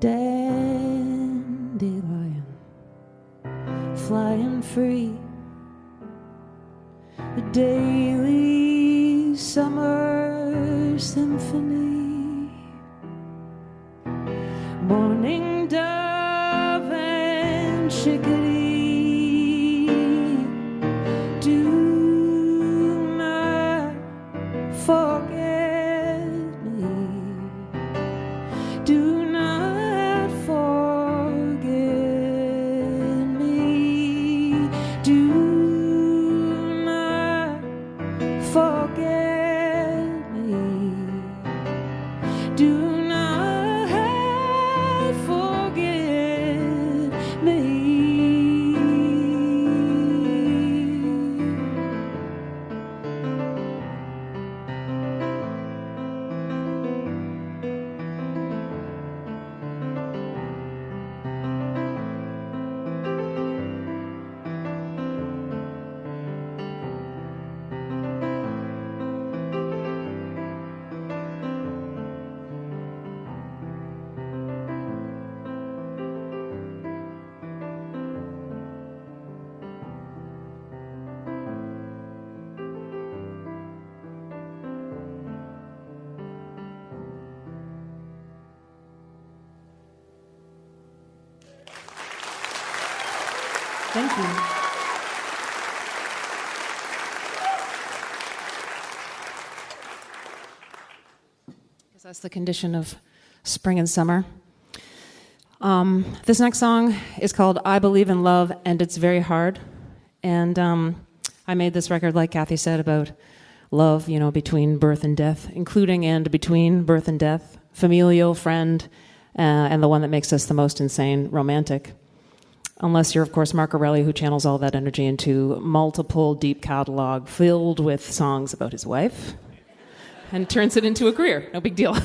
Dandelion flying free, a daily summer symphony, morning dove and chickadee, do not forget me, do not forget me, do not forget me. Thank you. Because that's the condition of spring and summer. This next song is called I Believe in Love, and it's very hard. And I made this record, like Kathy said, about love, between birth and death, including and between birth and death, familial, friend, and the one that makes us the most insane, romantic. Unless you're, of course, Mark Erelli, who channels all that energy into multiple deep catalog filled with songs about his wife and turns it into a career. No big deal.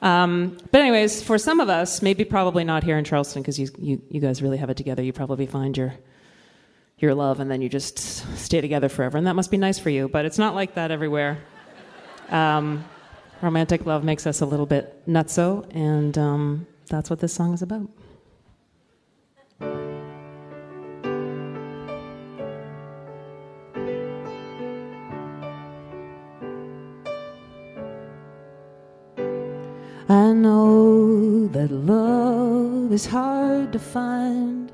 But anyways, for some of us, maybe probably not here in Charleston, because you guys really have it together. You probably find your love, and then you just stay together forever, and that must be nice for you. But it's not like that everywhere. Romantic love makes us a little bit nutso, and that's what this song is about. I know that love is hard to find.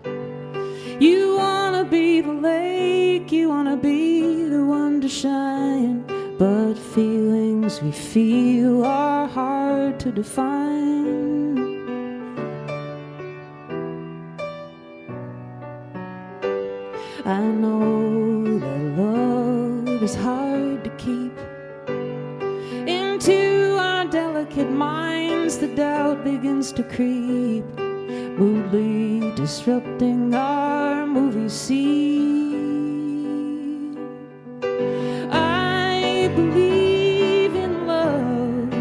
You wanna be the lake, you wanna be the one to shine, but feelings we feel are hard to define. I know that love is hard to keep. Into our delicate minds, the doubt begins to creep, moodily disrupting our movie scene. I believe in love.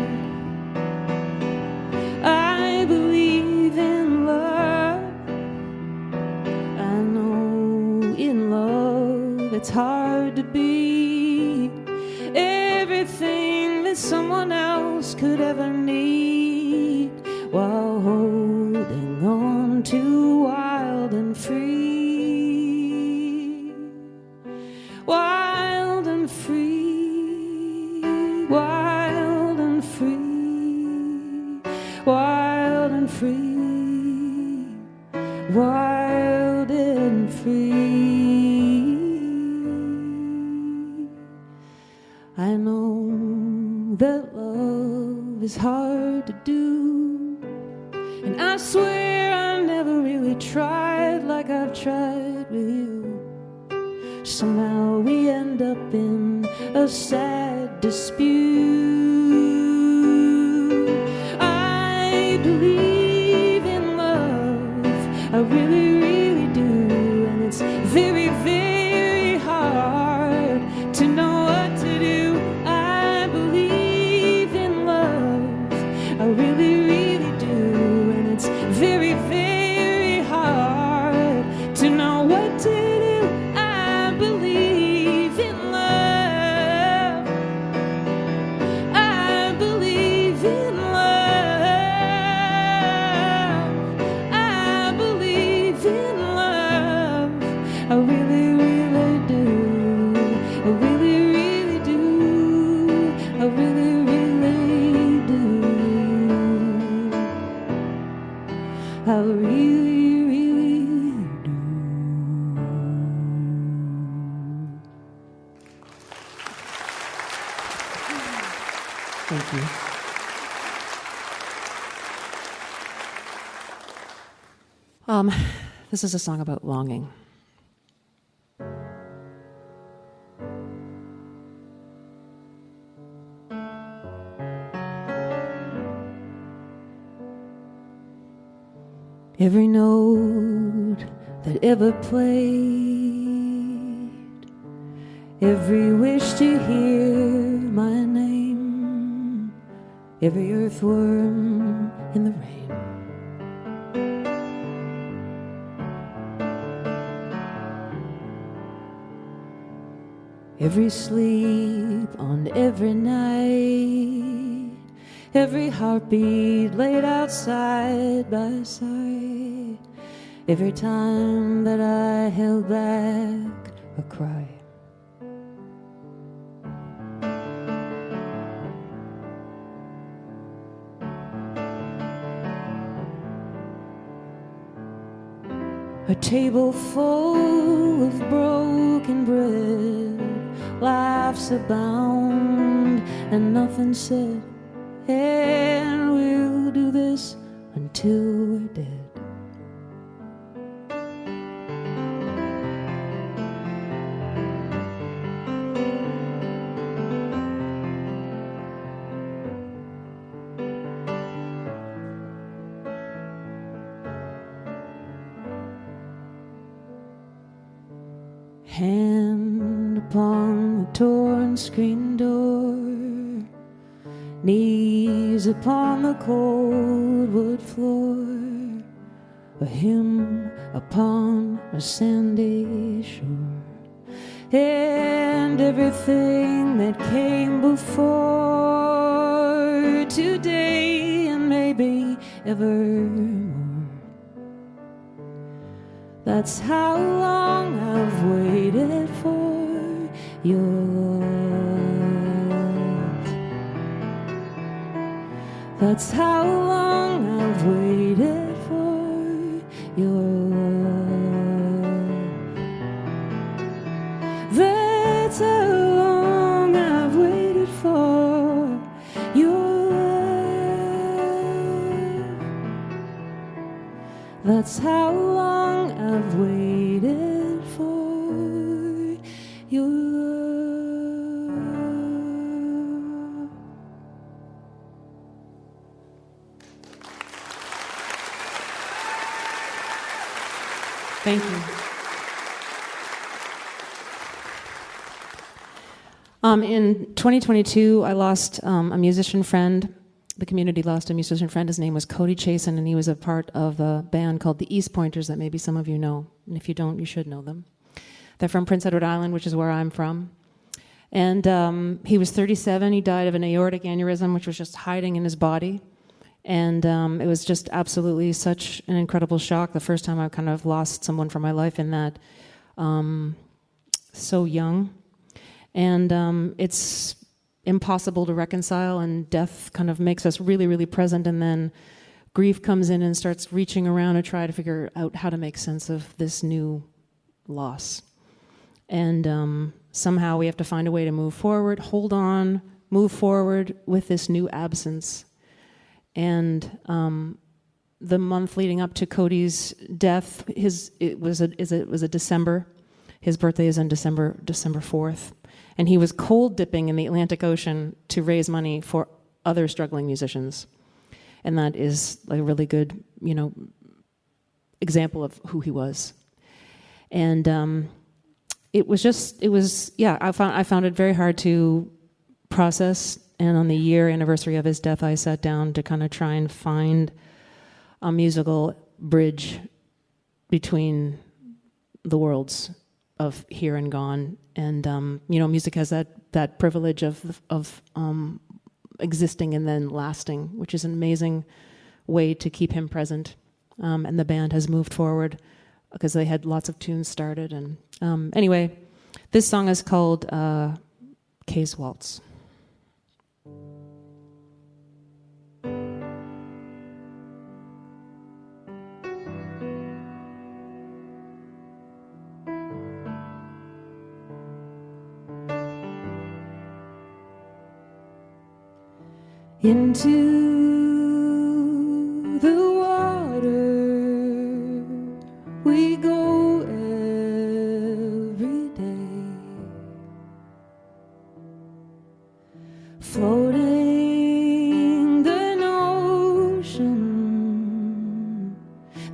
I believe in love. I know in love it's hard to be everything that someone else could ever need, while holding on to wild and free. Wild and free. Wild and free. Wild and free. Wild and free. I know that love is hard to do, and I swear I never really tried like I've tried with you. Somehow we end up in a sad dispute. I believe in love, I really, really do, and it's very, very hard to know what to do. I believe in love, I really, really do, and it's very, very hard to know what to do. I believe in love. I believe in love. I believe in love. I really, really do. I really, really do. I really, really do. I really, really do. Thank you. This is a song about longing. Every note that ever played, every wish to hear my name, every earthworm in the rain. Every sleep on every night, every heartbeat laid out side by side, every time that I held back a cry. A table full of broken bread, laughs abound, and nothing said. And we'll do this until we're dead. Hand upon the torn screen door, knees upon the cold wood floor, a hymn upon a sandy shore, and everything that came before, today and maybe evermore. That's how long I've waited for your love. That's how long I've waited for your love. That's how long I've waited for your love. That's how long I've waited for your love. Thank you. In 2022, I lost a musician friend. The community lost a musician friend. His name was Cody Chasen, and he was a part of a band called the East Pointers that maybe some of you know. And if you don't, you should know them. They're from Prince Edward Island, which is where I'm from. And he was 37. He died of an aortic aneurysm, which was just hiding in his body. And it was just absolutely such an incredible shock. The first time I kind of lost someone from my life in that, so young. And it's impossible to reconcile, and death kind of makes us really, really present, and then grief comes in and starts reaching around to try to figure out how to make sense of this new loss. And somehow we have to find a way to move forward, hold on, move forward with this new absence. And the month leading up to Cody's death, it was a December. His birthday is on December 4th. And he was cold dipping in the Atlantic Ocean to raise money for other struggling musicians. And that is a really good, example of who he was. And I found it very hard to process. And on the year anniversary of his death, I sat down to kind of try and find a musical bridge between the worlds of here and gone. And music has that privilege of existing and then lasting, which is an amazing way to keep him present. And the band has moved forward because they had lots of tunes started. And anyway, this song is called Kay's Waltz. Into the water we go every day, floating the notion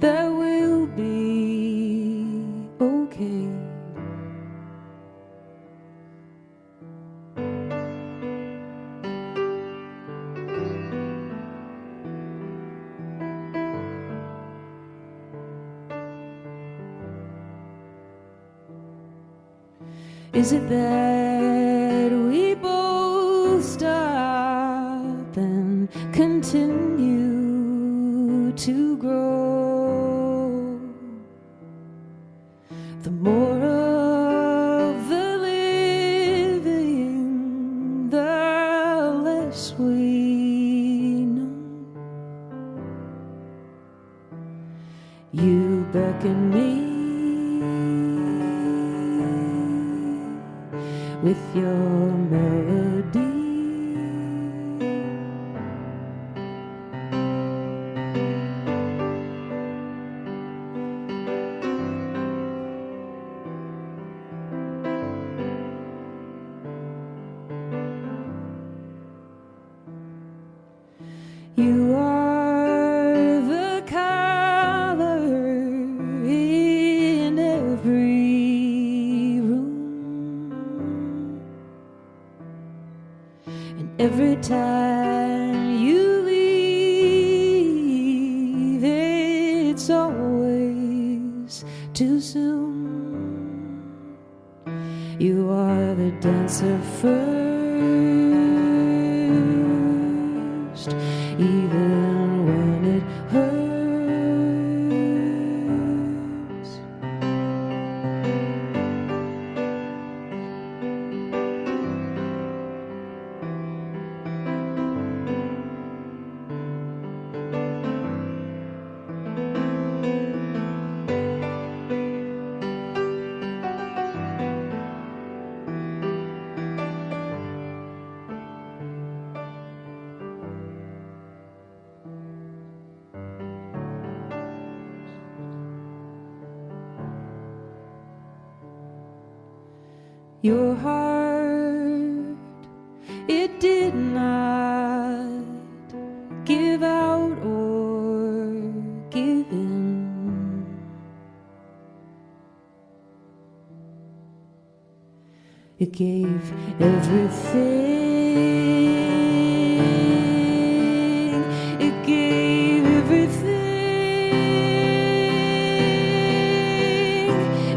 that we'll be okay. Is it that we both stop and continue to grow? The more of the living, the less we know. You beckon me with your melody. You are the color in every room, and every time you leave, it's always too soon. You are the dancer first, even when it hurts. Your heart, it did not give out or give in. It gave everything. It gave everything.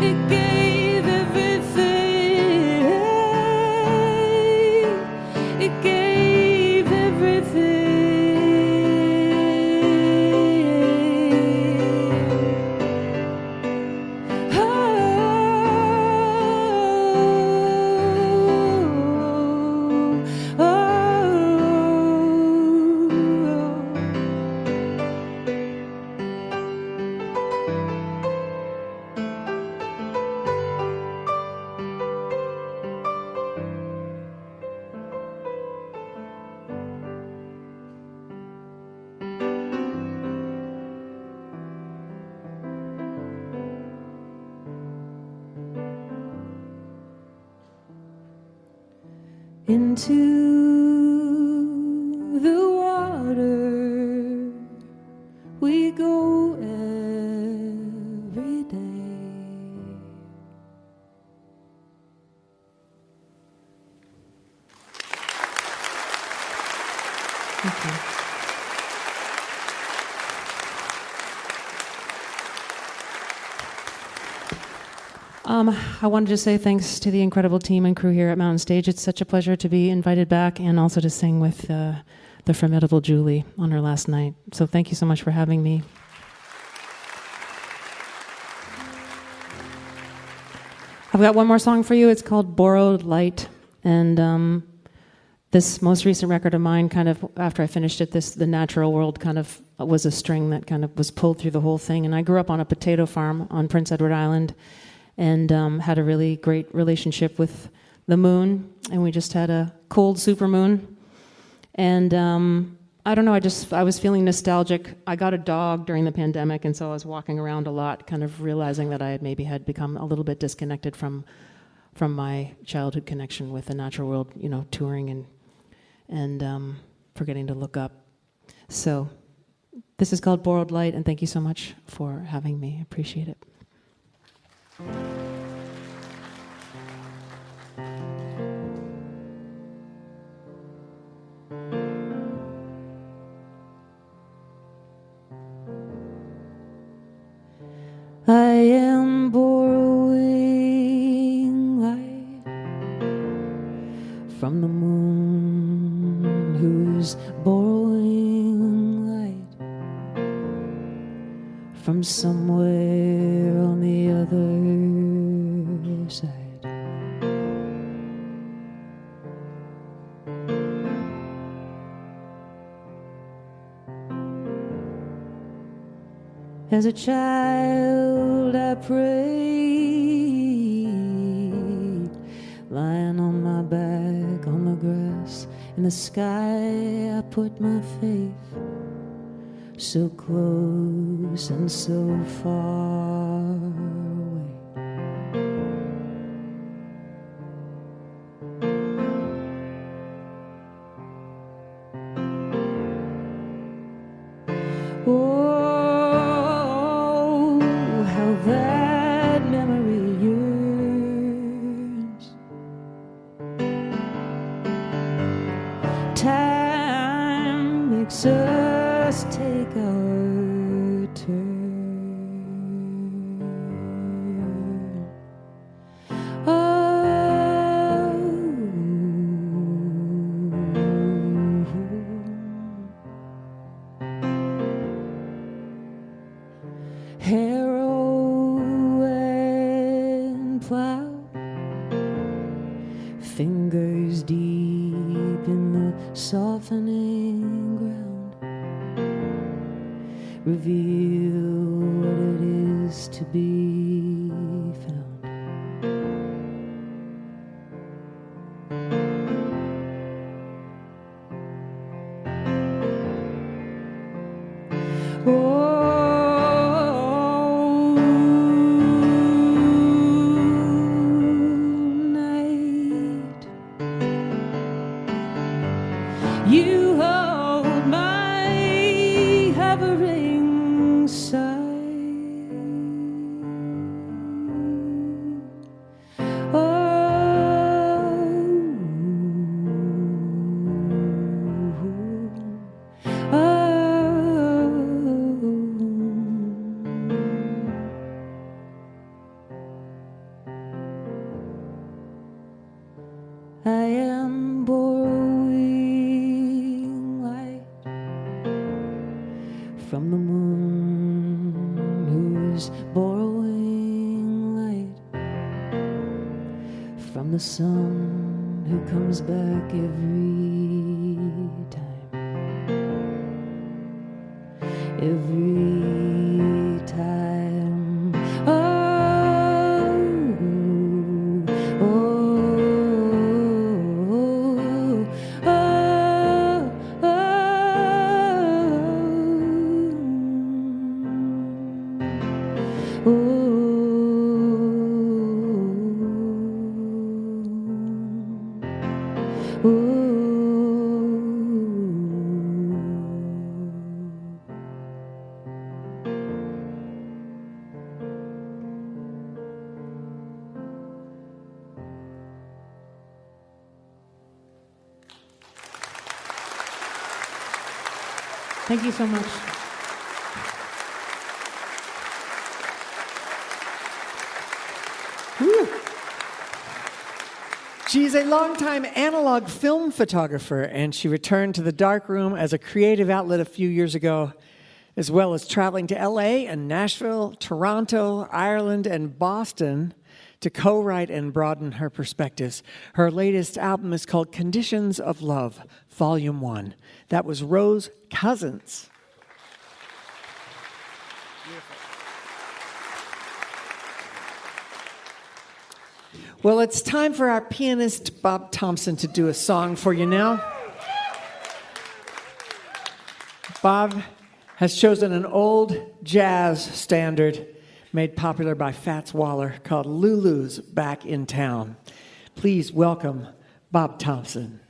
It gave everything. It gave everything. Oh, into the water we go every day. Thank you. I wanted to say thanks to the incredible team and crew here at Mountain Stage. It's such a pleasure to be invited back and also to sing with the formidable Julie on her last night. So thank you so much for having me. I've got one more song for you. It's called Borrowed Light. And this most recent record of mine, kind of after I finished it, the natural world kind of was a string that kind of was pulled through the whole thing. And I grew up on a potato farm on Prince Edward Island, and had a really great relationship with the moon, and we just had a cold supermoon. And I don't know, I was feeling nostalgic. I got a dog during the pandemic, and so I was walking around a lot, kind of realizing that I maybe had become a little bit disconnected from my childhood connection with the natural world, you know, touring and forgetting to look up. So this is called Borrowed Light, and thank you so much for having me. I appreciate it. I am borrowing light from the moon, who's borrowing light from somewhere on the other side. As a child I prayed lying on my back on the grass. In the sky I put my faith, so close and so far away. Oh, how that memory yearns. Time makes us take our turn. Harrow and plow, fingers deep in the softening ground, reveal what it is to be found. Night, you hold my hovering sight. I am borrowing light from the moon, who's borrowing light from the sun, who comes back every time. Every time. Thank you so much. She's a longtime analog film photographer, and she returned to the darkroom as a creative outlet a few years ago, as well as traveling to LA and Nashville, Toronto, Ireland, and Boston to co-write and broaden her perspectives. Her latest album is called Conditions of Love, Volume 1. That was Rose Cousins. Well, it's time for our pianist, Bob Thompson, to do a song for you now. Bob has chosen an old jazz standard made popular by Fats Waller called Lulu's Back in Town. Please welcome Bob Thompson.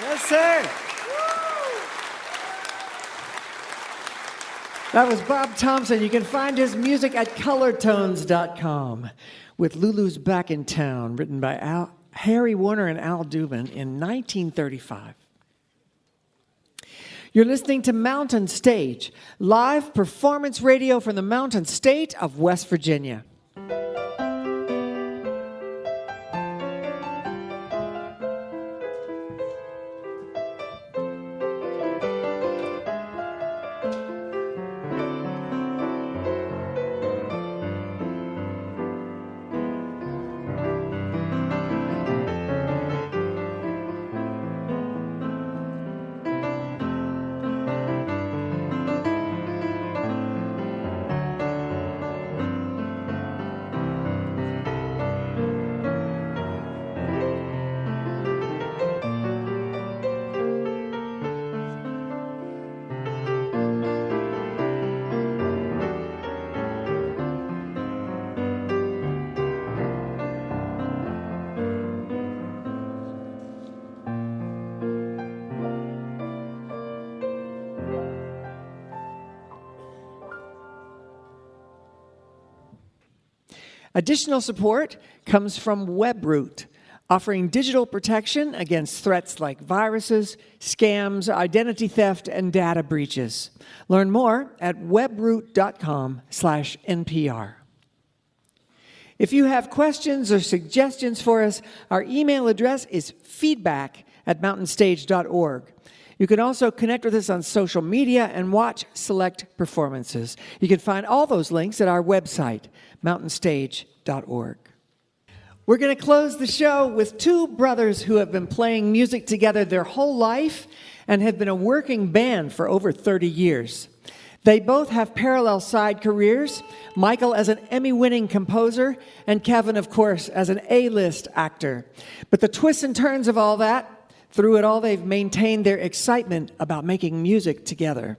Yes, sir. That was Bob Thompson. You can find his music at colortones.com with Lulu's Back in Town, written by Harry Warner and Al Dubin in 1935. You're listening to Mountain Stage, live performance radio from the Mountain State of West Virginia. Additional support comes from WebRoot, offering digital protection against threats like viruses, scams, identity theft, and data breaches. Learn more at webroot.com/NPR. If you have questions or suggestions for us, our email address is feedback@mountainstage.org. You can also connect with us on social media and watch select performances. You can find all those links at our website, mountainstage.org. We're going to close the show with two brothers who have been playing music together their whole life and have been a working band for over 30 years. They both have parallel side careers, Michael as an Emmy-winning composer, and Kevin, of course, as an A-list actor. But the twists and turns of all that, through it all, they've maintained their excitement about making music together.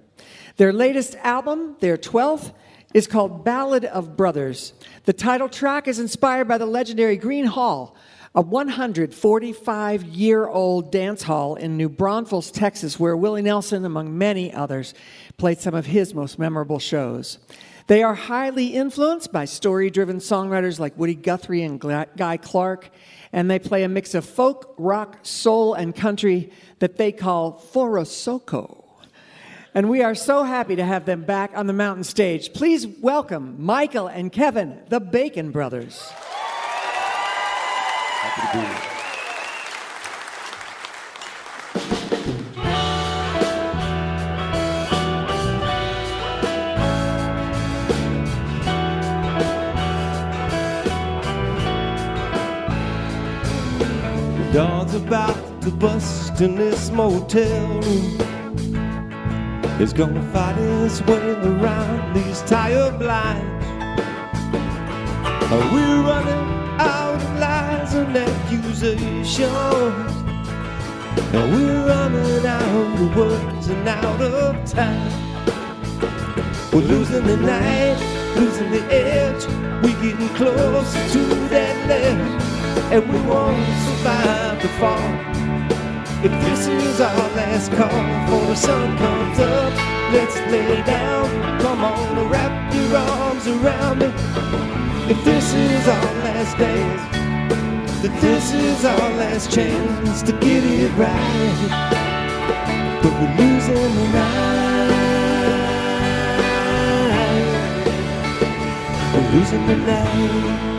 Their latest album, their 12th, is called Ballad of Brothers. The title track is inspired by the legendary Green Hall, a 145-year-old dance hall in New Braunfels, Texas, where Willie Nelson, among many others, played some of his most memorable shows. They are highly influenced by story-driven songwriters like Woody Guthrie and Guy Clark, and they play a mix of folk, rock, soul, and country that they call Forosoko. And we are so happy to have them back on the Mountain Stage. Please welcome Michael and Kevin, the Bacon Brothers. Happy to be here. The dawn's about to bust in this motel room. It's gonna fight its way around these tire blinds. We're running out of lies and accusations, and we're running out of words and out of time. We're losing the night, losing the edge. We're getting closer to that ledge, and we won't survive the fall. If this is our last call before the sun comes up, let's lay down. Come on, wrap your arms around me. If this is our last dance, that this is our last chance to get it right. But we're losing the night. We're losing the night.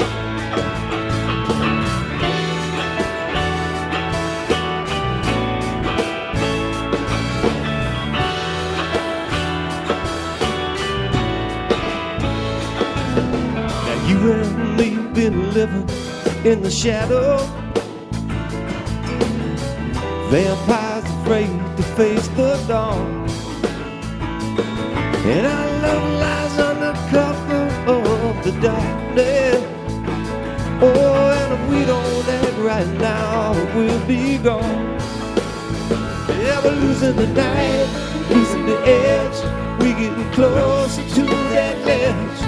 You and me been living in the shadow. Vampires afraid to face the dawn. And our love lies under cover of the darkness. Oh, and if we don't act right now, we'll be gone. Yeah, we're losing the night, losing the edge. We're getting closer to that ledge,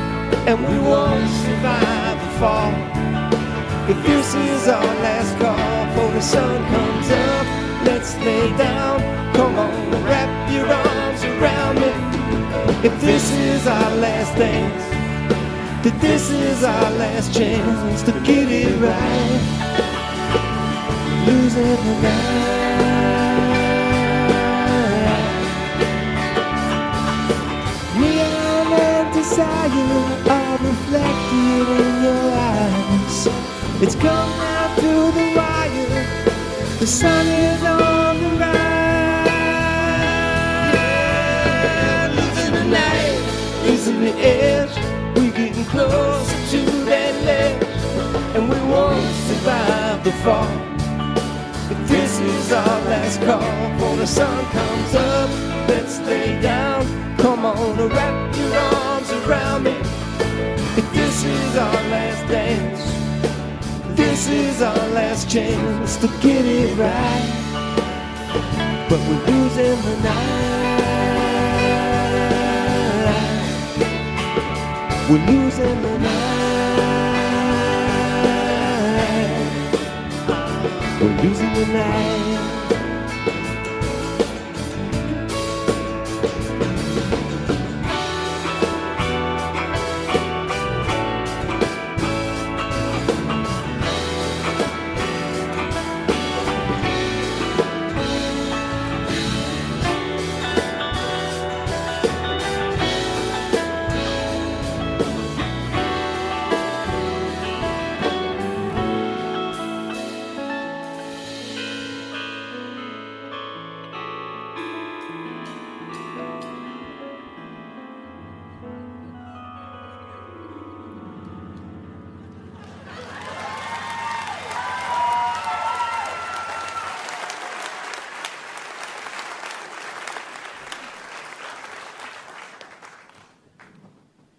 and we won't survive the fall. If this is our last call before the sun comes up, let's lay down. Come on, wrap your arms around me. If this is our last dance, that this is our last chance to get it right. Losing the night. Neon and desire are reflected in your eyes. It's come down through the wire. The sun is on the rise. Losing the night, losing the edge. We're getting closer to that ledge, and we won't survive the fall. But this is our last call. When the sun comes up, let's lay down. Come on, wrap your arms around me. If this is our last dance, this is our last chance to get it right. But we're losing the night. We're losing the night. We're losing the night.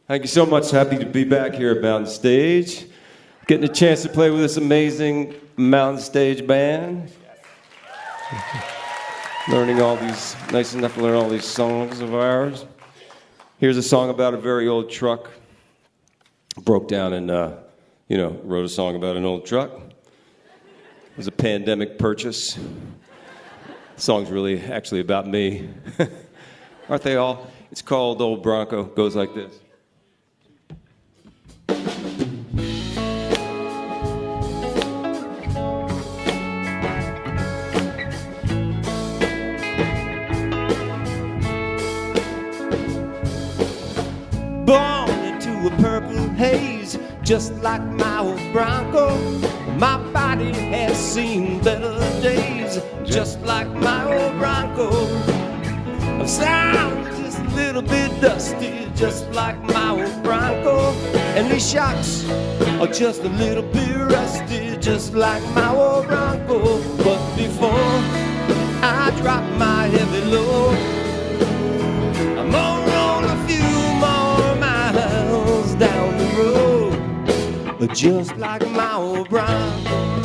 Thank you so much. Happy to be back here at Mountain Stage. Getting a chance to play with this amazing Mountain Stage band. Learning all these, nice enough to learn all these songs of ours. Here's a song about a very old truck. Broke down and, wrote a song about an old truck. It was a pandemic purchase. The song's really actually about me. Aren't they all? It's called Old Bronco. Goes like this. Born into a purple haze, just like my old Bronco. My body has seen better days, just like my old Bronco. I'm sound just a little bit dusty, just like my old Bronco. And these shocks are just a little bit rusty, just like my old Bronco. But before I drop my heavy load, I'm gonna roll a few more miles down the road, just like my old Bronco.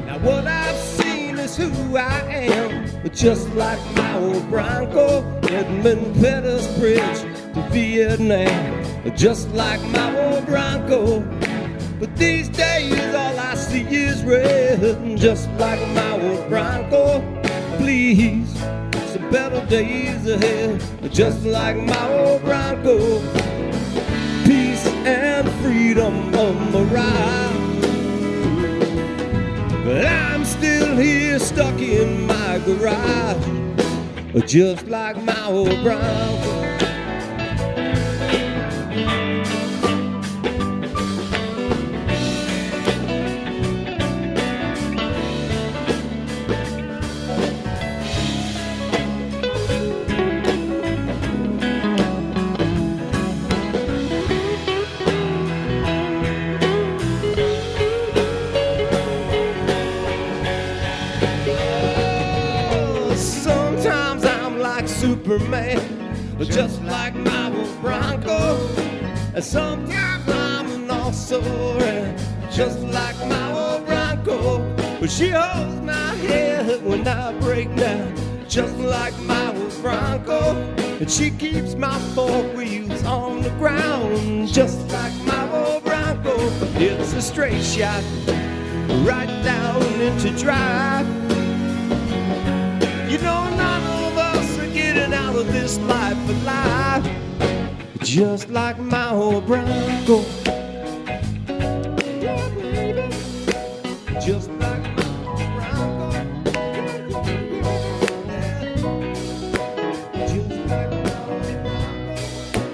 Now what I've seen is who I am, just like my old Bronco. Edmund Pettus Bridge to Vietnam, just like my old Bronco. But these days all I see is red, just like my old Bronco. Please, some better days ahead, just like my old Bronco. Peace and freedom on the rise, but I'm still here stuck in my garage, just like my old Bronco. Superman, just like my old Bronco. And sometimes I'm an also just like my old Bronco. But she holds my head when I break down, just like my old Bronco. And she keeps my four wheels on the ground, just like my old Bronco. Bronco. It's a straight shot right down into drive. You know, none of us are getting out of this life alive, just like my old Bronco. Yeah, baby. Just like my old Bronco. Yeah. Just like my old Bronco.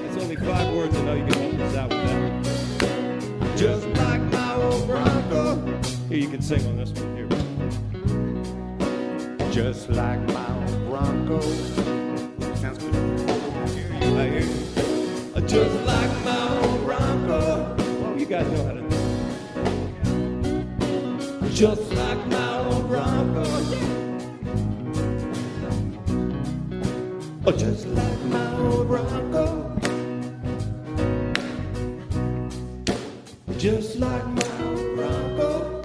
It's only 5 words, I know you can help us out with that. Just like my old Bronco. Here, you can sing on this one. Here. Just like my old Bronco. Sounds good. I hear you. Just like my old Bronco. Oh, you guys know how to do it. Just like my old Bronco. Oh, just like my old Bronco. Just like my old Bronco.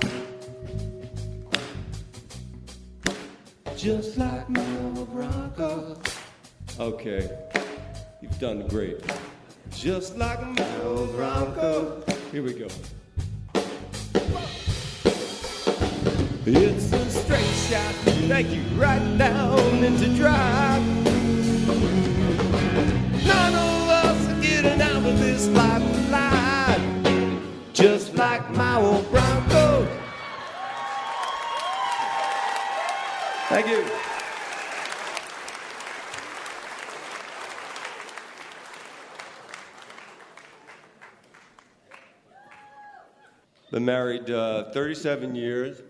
Just like my old Bronco. Okay, you've done great. Just like my old Bronco. Here we go. It's a straight shot, thank you, right down into drive. None of us are getting out of this life alive, just like my old Bronco. Thank you. Been married 37 years.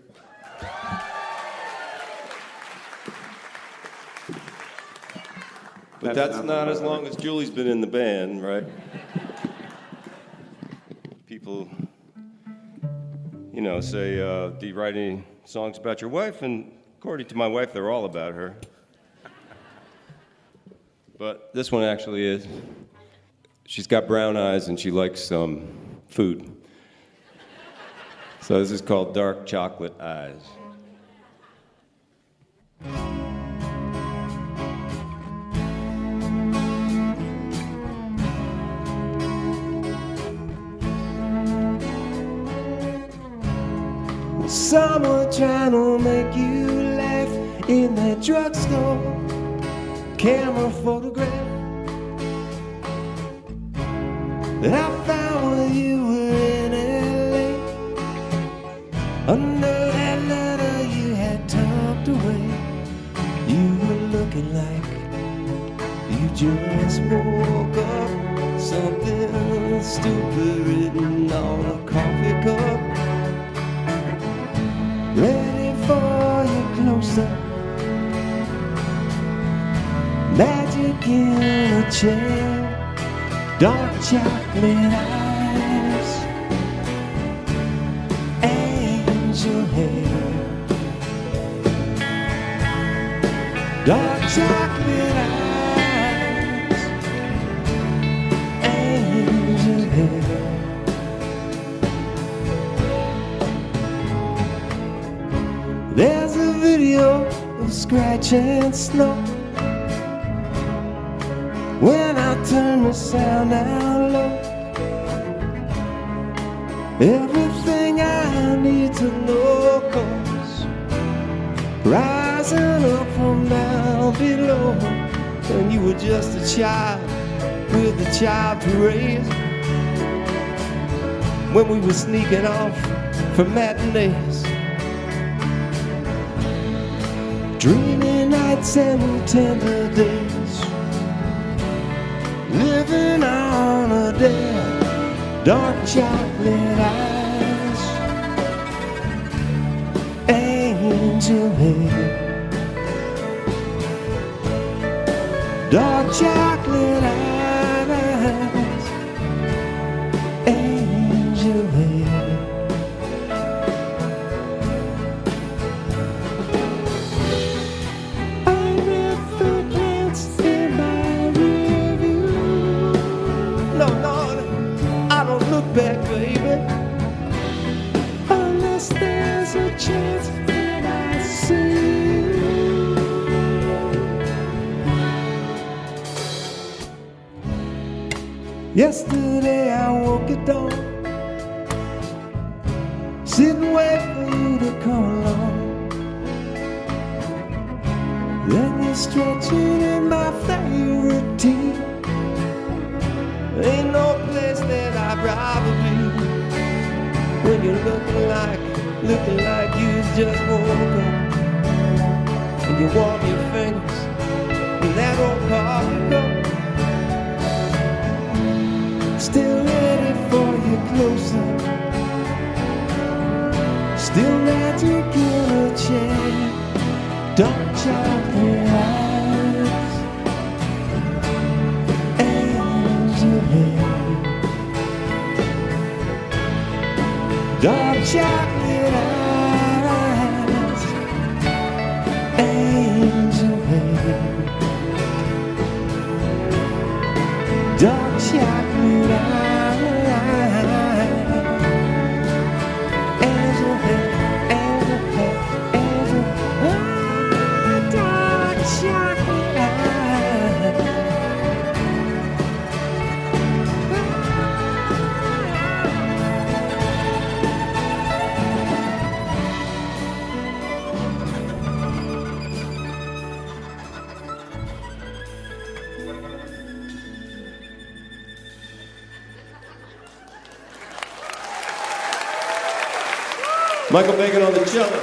But that's not as long as Julie's been in the band, right? People, you know, say, do you write any songs about your wife? And according to my wife, they're all about her. But this one actually is. She's got brown eyes and she likes food. So this is called Dark Chocolate Eyes. Someone trying to make you laugh in that drugstore camera photograph that I found when you were in LA. Under that letter you had tucked away, you were looking like you just woke up. Something stupid written on a coffee cup, ready for your close-up. Magic in a chair, dark chocolate eyes, angel hair. Dark chocolate eyes, angel hair. There's a video of scratch and snow when I turn the sound down low. Everything I need to know comes rising up from down below. And you were just a child with a child to raise, when we were sneaking off for matinees, dreamy nights and tender days, living on a dare. Dark chocolate eyes, angel hair. Dark chocolate eyes, angel hair. I never glanced in my review. No, I don't look back, baby, unless there's a chance that I see you. Yesterday I woke at dawn sit and wait for you to come along. Then you're stretching in my favorite tee. Ain't no place that I'd rather be when you're looking like you just woke up. And you warm your fingers in that old coffee cup. Still ready for you closer. Still magic in a chair. Dark chocolate eyes, angel hair. Dark chocolate eyes, angel hair. Dark chocolate eyes, angel hair, angel hair, angel hair. Dark chocolate eyes. Michael Bacon on the cello.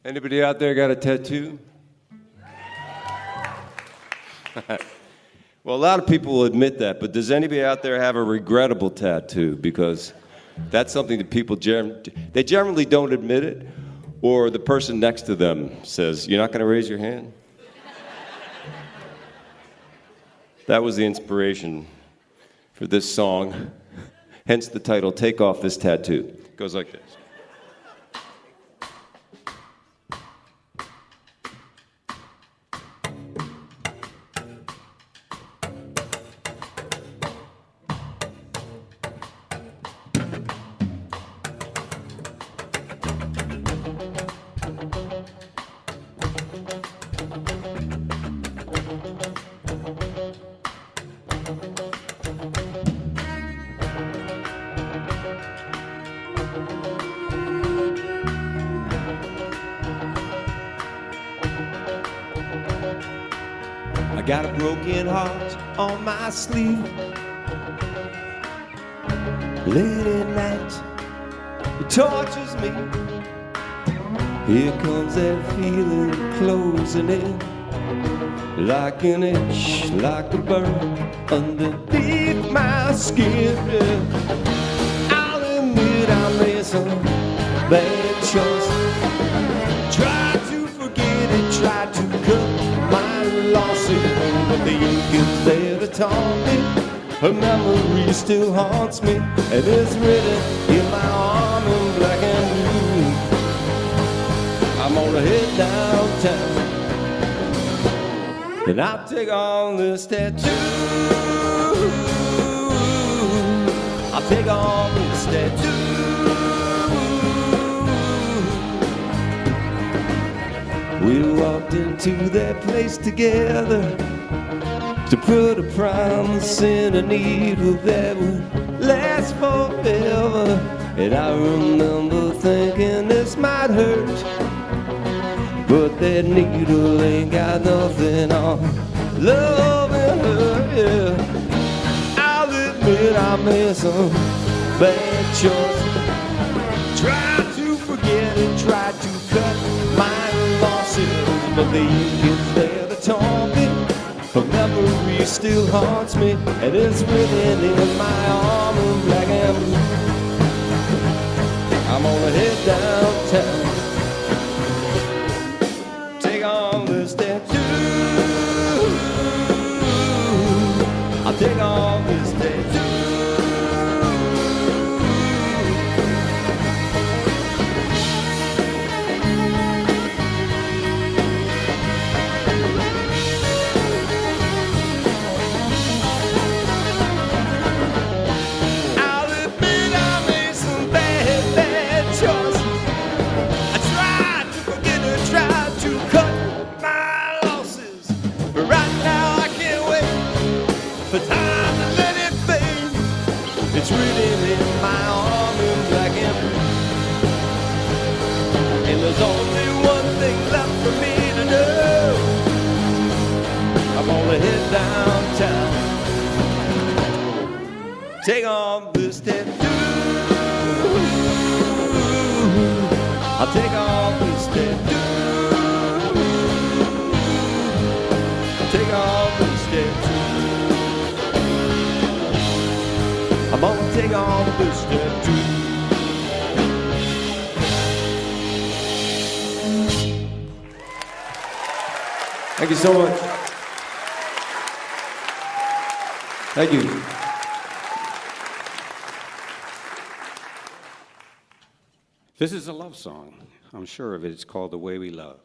Anybody out there got a tattoo? Well, a lot of people will admit that, but does anybody out there have a regrettable tattoo? Because that's something that people they generally don't admit it, or the person next to them says, "You're not going to raise your hand?" That was the inspiration for this song, hence the title, Take Off This Tattoo. It goes like this. I got a broken heart on my sleeve. Late at night, it tortures me. Here comes that feeling closing in, like an itch, like a burn underneath my skin. I'll admit I made some bad choices. Try to forget it, try to cut my losses, but the ink is there to taunt me. Her memory still haunts me, and it's written in my arm in black and blue. I'm gonna head downtown, and I'll take on this tattoo. I'll take on this tattoo. We walked into that place together to put a promise in a needle that would last forever. And I remember thinking this might hurt, but that needle ain't got nothing on loving her, yeah. I'll admit I made some bad choices. Try to forget and try to cut my losses, but the ink is there to taunt me. Her memory still haunts me, and it's written in my arm in black and blue. I'm gonna head downtown, take on this tattoo. I'll take on this tattoo. Right now I can't take off this tattoo. I'll take off this tattoo. Take off this tattoo. I'm gonna take off this tattoo. Thank you so much. Thank you. This is a love song. I'm sure of it. It's called The Way We Love.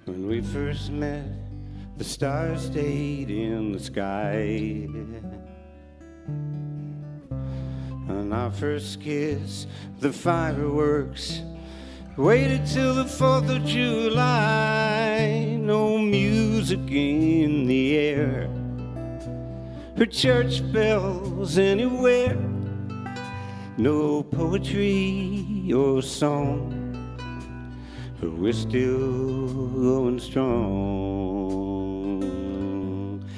When we first met, the stars stayed in the sky. On our first kiss, the fireworks waited till the 4th of July. No music in the air, or church bells anywhere. No poetry or song, but we're still going strong.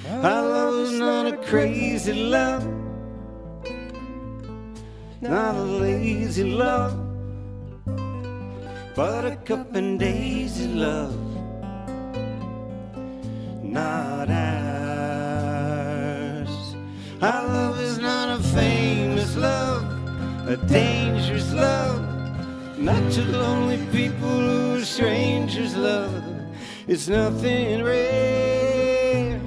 Our love is not a crazy love, not a lazy love, buttercup and daisy love, not ours. Our love is not a famous love, a dangerous love, not to lonely people who are strangers love. It's nothing rare,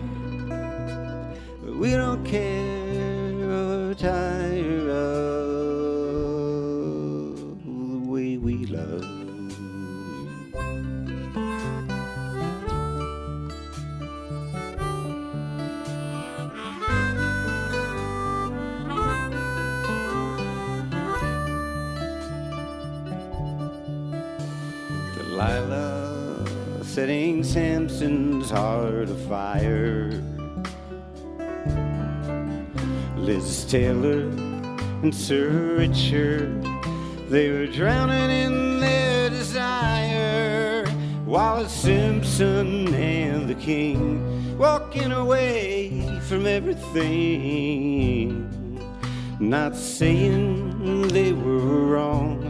but we don't care or tire of the way we love. Delilah setting Samson's heart afire. Liz Taylor and Sir Richard, they were drowning in their desire. Wallace Simpson and the King walking away from everything. Not saying they were wrong,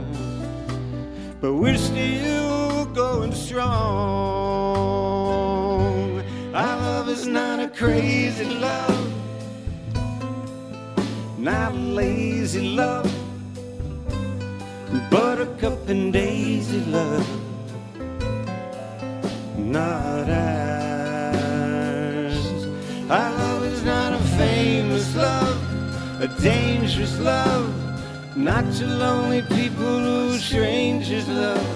but we're still going strong. Our love is not a crazy love, not a lazy love, buttercup and daisy love, not ours. Our love is not a famous love, a dangerous love, not to lonely people who strangers love.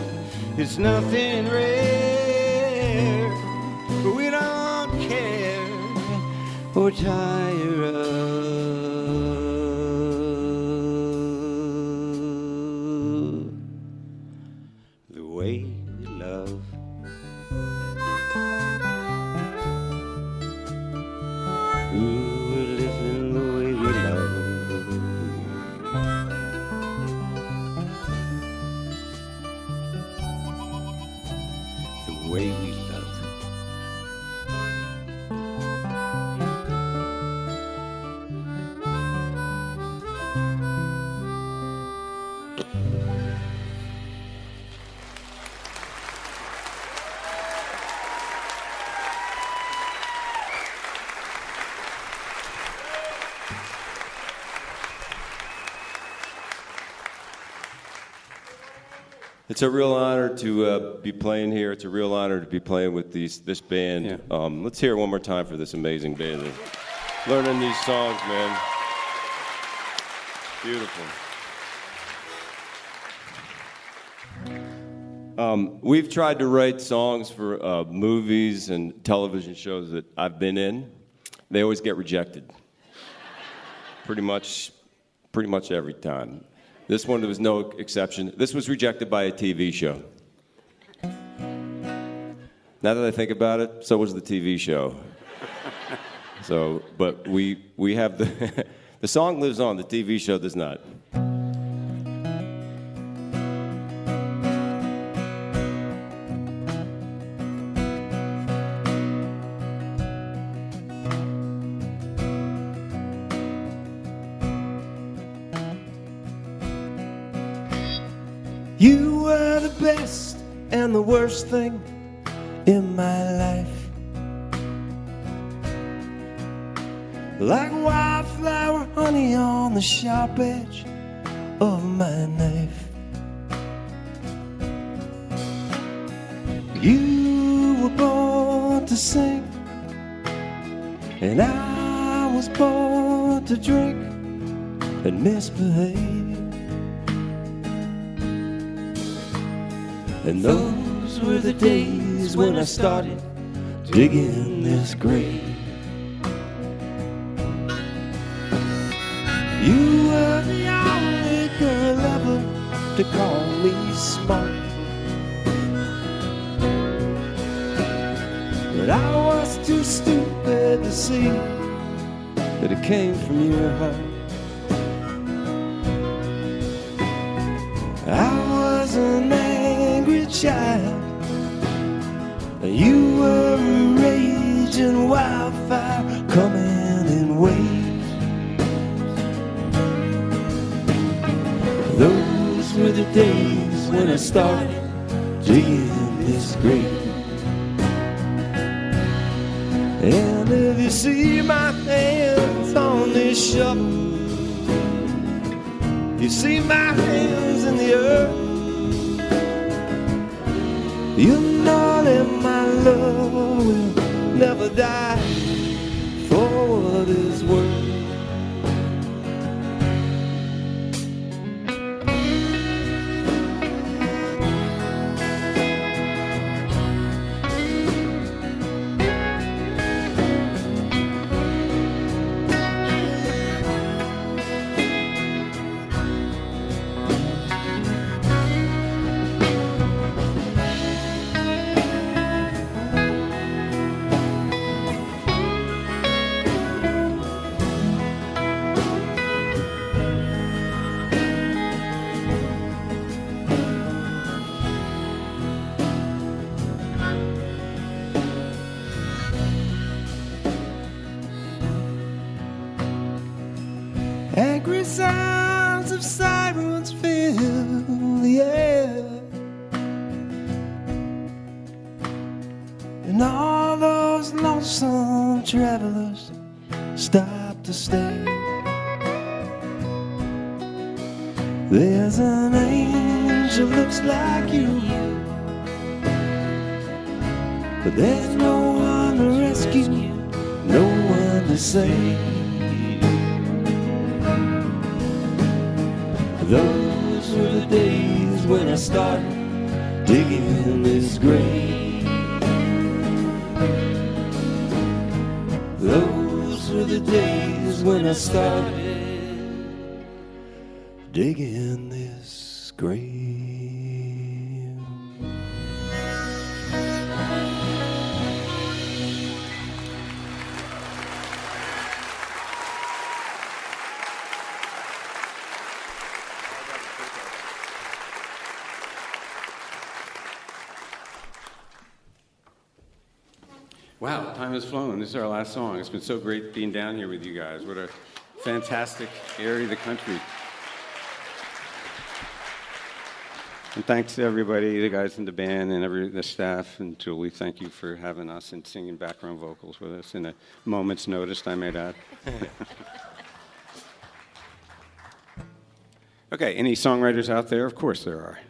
It's nothing rare, but we don't care or tire of the way we love. Ooh, we're living the way we love. The way we love. It's a real honor to be playing here. It's a real honor to be playing with this band. Yeah. Let's hear it one more time for this amazing band. Learning these songs, man. Beautiful. We've tried to write songs for movies and television shows that I've been in. They always get rejected. Pretty much every time. This one was no exception. This was rejected by a TV show. Now that I think about it, so was the TV show. So, but we have the the song lives on. The TV show does not. You were the best and the worst thing in my life. Like wildflower honey on the sharp edge of my knife. You were born to sing, and I was born to drink and misbehave. And those were the days when I started digging this grave. You were the only girl ever to call me smart, but I was too stupid to see that it came from your heart. I was an angry child, and you were a raging wildfire coming in waves. Those were the days when I started digging this grave. And if you see my hands on this shovel, you see my hands in the earth, you know that my love will never die for what it's worth. Angry sounds of sirens fill the air, and all those lonesome travelers stop to stare. There's an angel looks like you, but there's no one to rescue, no one to save. Those were the days when I started digging this grave. Those were the days when I started digging this grave. Wow, time has flown. This is our last song. It's been so great being down here with you guys. What a fantastic area of the country. And thanks to everybody, the guys in the band and the staff, and Julie, thank you for having us and singing background vocals with us in a moment's notice, I might add. Okay, any songwriters out there? Of course there are.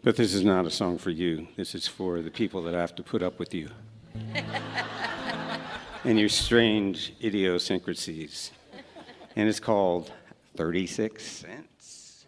But this is not a song for you. This is for the people that have to put up with you and your strange idiosyncrasies. And it's called 36 Cents.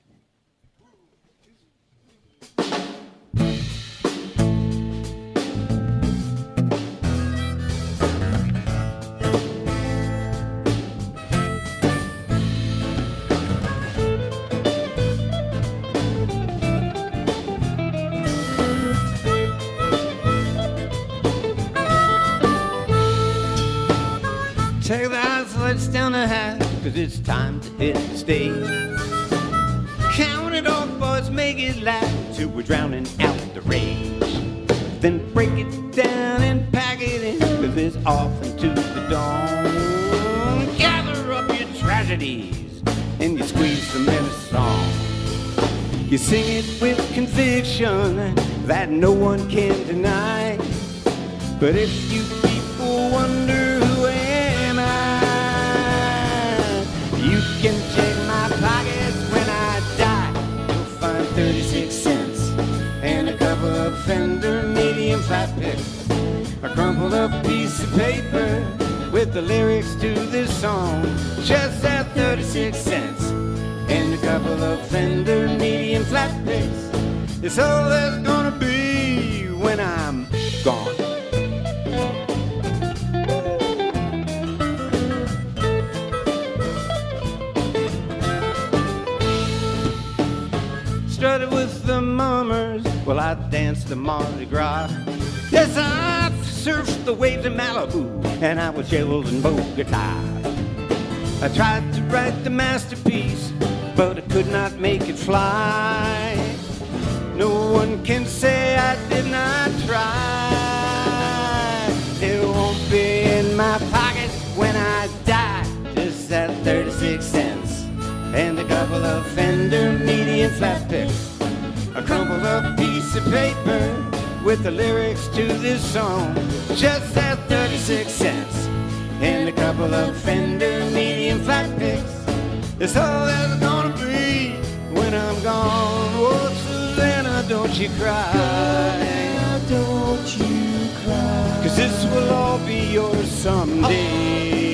Take the house lights down the hatch, 'cause it's time to hit the stage. Count it off, boys, make it last till we're drowning out the rage. Then break it down and pack it in, 'cause it's off into the dawn. Gather up your tragedies and you squeeze them in a song. You sing it with conviction that no one can deny. But if you people wonder who am I, you can check my pockets when I die. You'll find 36 cents and a couple of Fender medium flat picks, a crumpled up piece of paper with the lyrics to this song. Just that 36 cents and a couple of Fender medium flat picks. It's all there's gonna be when I'm gone. Strutted with the mummers while I danced the Mardi Gras. Yes, I surfed the waves of Malibu and I was jailed in Bogota. I tried to write the masterpiece, but I could not make it fly. No one can say I did not try. It won't be in my pocket when I die. Just that 36 cents and a couple of Fender medium flat picks, a crumpled up piece of paper with the lyrics to this song. Just that 36 cents and a couple of Fender medium flat picks. It's all there's gonna be when I'm gone. Oh, Susanna, don't you cry. Susanna, don't you cry. 'Cause this will all be yours someday.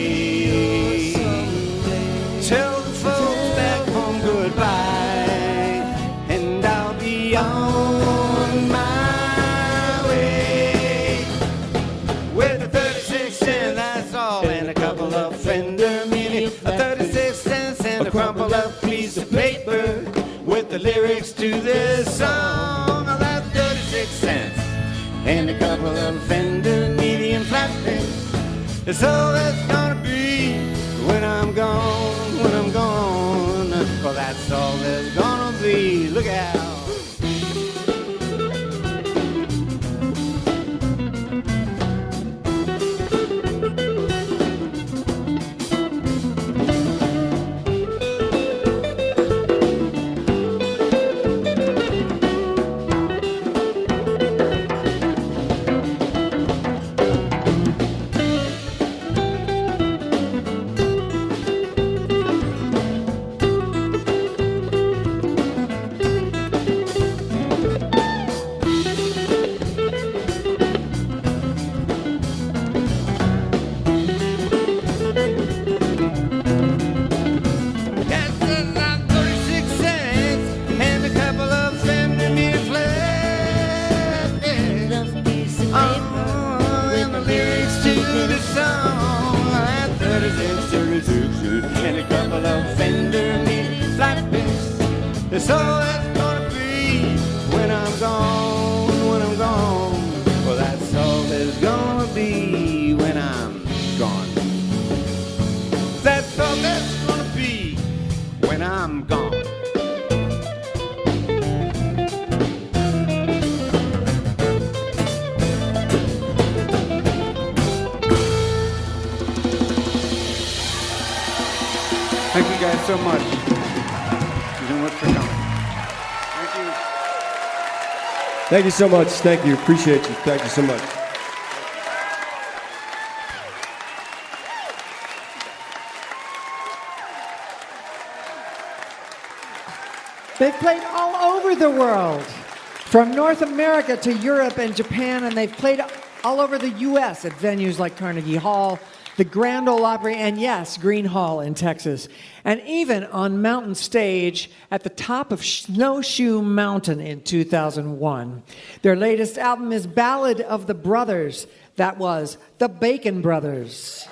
Tell the folks back home goodbye, and I'll be on my way. With the 36 cents, that's all, and a couple of Fender Mini, 36 cents and a crumpled up piece of paper with the lyrics to this song. Oh, that's 36 cents and a couple of Fender medium flat picks. It's all that's gonna be when I'm gone, when I'm gone. Well, that's all there's gonna be. Look out. And a couple of Fender Mini flat picks. It's all that's gonna be when I'm gone, when I'm gone. Well, that's all there's gonna be when I'm gone. That's all that's gonna be when I'm gone. Thank you guys so much. Thank you so much for coming. Thank you. Thank you so much. Thank you. Appreciate you. Thank you so much. They've played all over the world, from North America to Europe and Japan, and they've played all over the U.S. at venues like Carnegie Hall, the Grand Ole Opry, and yes, Green Hall in Texas, and even on Mountain Stage at the top of Snowshoe Mountain in 2001. Their latest album is Ballad of the Brothers. That was the Bacon Brothers.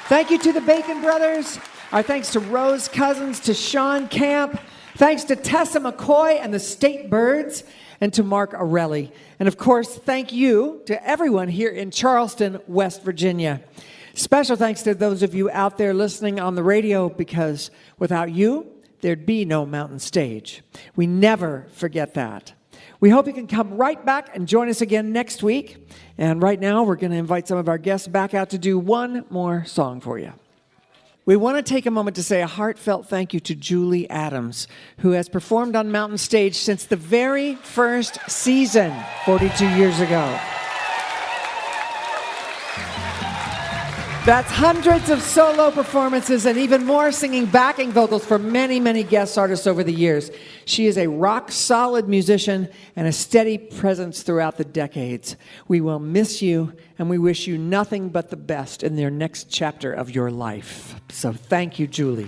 Thank you to the Bacon Brothers. Our thanks to Rose Cousins, to Shawn Camp, Thanks to Tessa McCoy and the State Birds, and to Mark Erelli. And of course, thank you to everyone here in Charleston, West Virginia. Special thanks to those of you out there listening on the radio, because without you, there'd be no Mountain Stage. We never forget that. We hope you can come right back and join us again next week. And right now, we're going to invite some of our guests back out to do one more song for you. We want to take a moment to say a heartfelt thank you to Julie Adams, who has performed on Mountain Stage since the very first season, 42 years ago. That's hundreds of solo performances and even more singing backing vocals for many, many guest artists over the years. She is a rock-solid musician and a steady presence throughout the decades. We will miss you, and we wish you nothing but the best in their next chapter of your life. So thank you, Julie.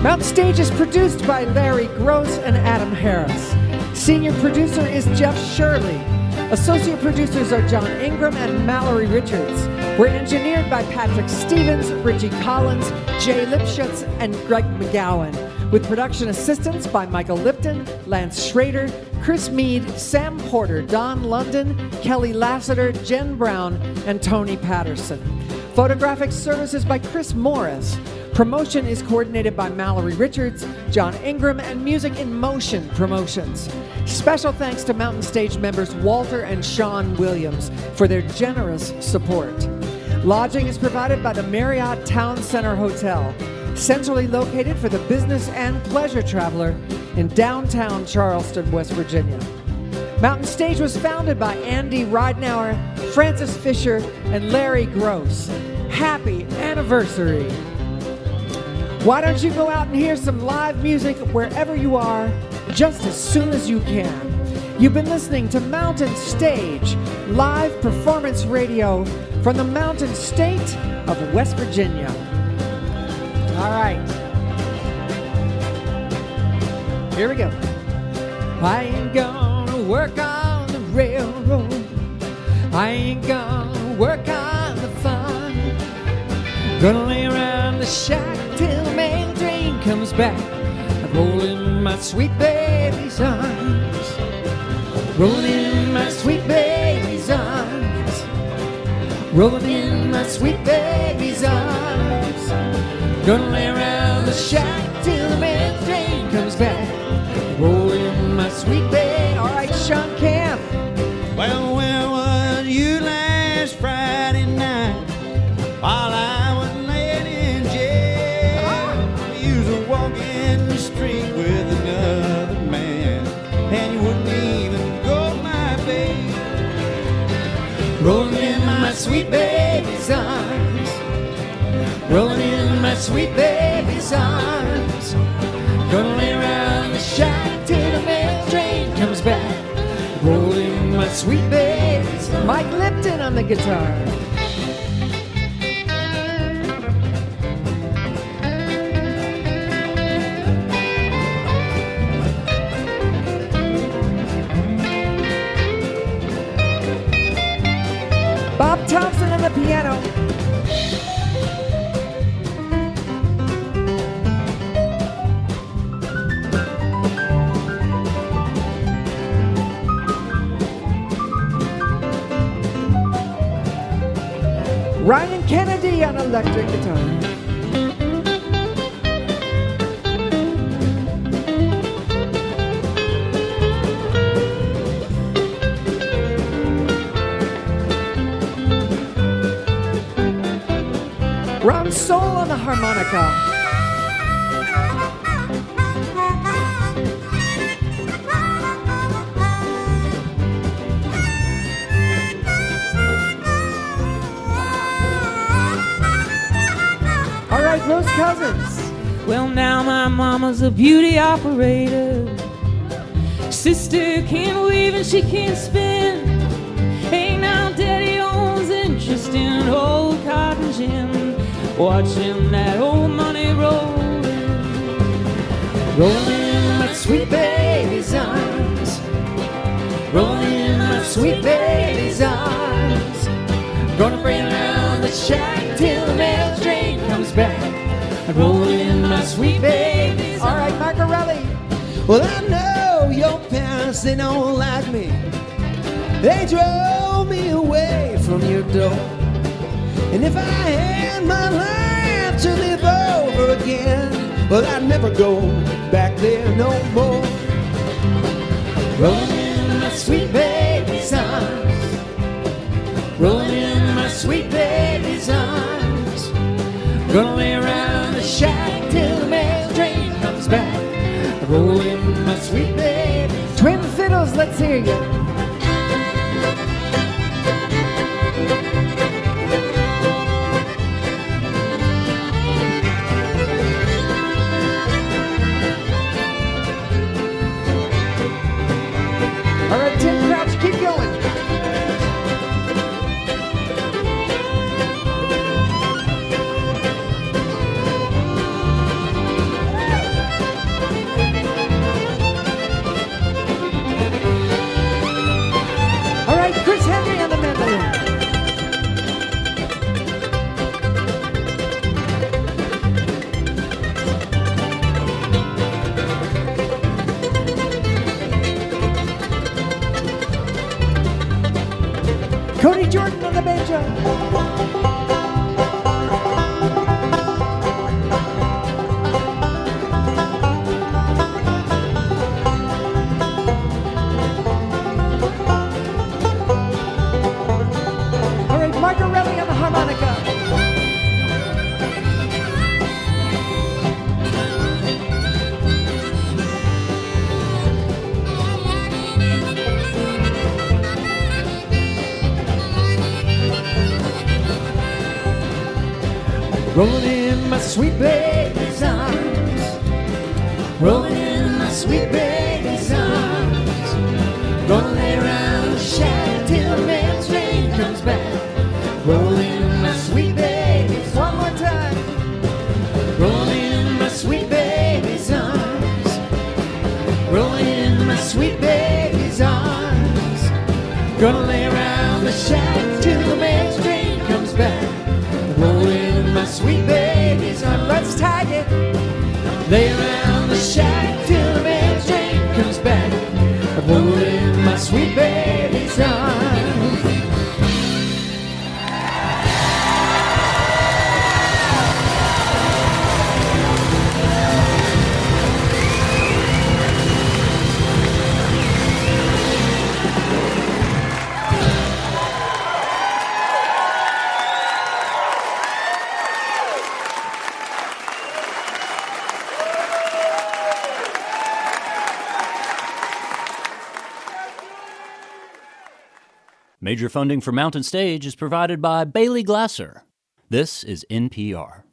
Mountain Stage is produced by Larry Gross and Adam Harris. Senior producer is Jeff Shirley. Associate producers are John Ingram and Mallory Richards. We're engineered by Patrick Stevens, Richie Collins, Jay Lipschutz, and Greg McGowan, with production assistance by Michael Lipton, Lance Schrader, Chris Mead, Sam Porter, Don London, Kelly Lassiter, Jen Brown, and Tony Patterson. Photographic services by Chris Morris. Promotion is coordinated by Mallory Richards, John Ingram, and Music in Motion Promotions. Special thanks to Mountain Stage members Walter and Shawn Williams for their generous support. Lodging is provided by the Marriott Town Center Hotel, centrally located for the business and pleasure traveler in downtown Charleston, West Virginia. Mountain Stage was founded by Andy Ridenour, Francis Fisher, and Larry Gross. Happy anniversary! Why don't you go out and hear some live music wherever you are, just as soon as you can. You've been listening to Mountain Stage, live performance radio from the Mountain State of West Virginia. All right. Here we go. I ain't gonna work on the railroad. I ain't gonna work on the farm. Gonna lay around the shack till the main train comes back. I'm rolling my sweet baby's arms. Rolling in my sweet baby's arms. Rolling in my sweet baby's arms. Gonna lay around the shack till the main train comes back. Rolling my sweet baby. All right, Shawn Camp. Well, where was you last Friday night? While I was laying in jail, you was walking the street with another man, and you wouldn't even go my babe. Rolling in my sweet baby's arms. Rolling in my sweet baby's arms. Gonna lay around the shack till the mail train comes back. Rolling my sweet baby's arms. Mike Lipton on the guitar. Bob Thompson on the piano. Ryan Kennedy on electric guitar. Ron Soul on the harmonica. All right, Rose Cousins. Well, now my mama's a beauty operator. Sister can't weave and she can't spin. Hey, now daddy owns interest in old cotton gin. Watching that old money rolling. Rolling in my sweet baby's arms. Rolling in my sweet baby's arms. Gonna bring around the shack till the mail train comes back. And roll in my sweet baby's All right, Mike Erelli. Well, I know your parents, they don't like me. They drove me away from your door. And if I had my life to live over again, well, I'd never go back there no more. Rolling in my sweet baby's arms. Rolling in my sweet baby's arms. Gonna lay around the shack till the mail train comes back. Roll in my sweet baby. Twin fiddles, let's hear you. All right, Tim Crouch, keep going. All right, Chris Henry on the mandolin. Cody Jordan on the banjo. All right, Mike Erelli on the harmonica. Rolling in my sweet baby's arms. Rolling in my sweet baby's arms. Gonna lay around the shack till the mail train comes back. Rolling in my sweet baby's. One more time. Rolling in my sweet baby's arms. Rolling in my sweet baby's arms. Gonna lay around the shack till the mail train comes back. Rolling in my sweet baby's arms. Let's tag it. Lay around the shack till the mail train comes back. Rolling in my sweet baby's arms. Major funding for Mountain Stage is provided by Bailey Glasser. This is NPR.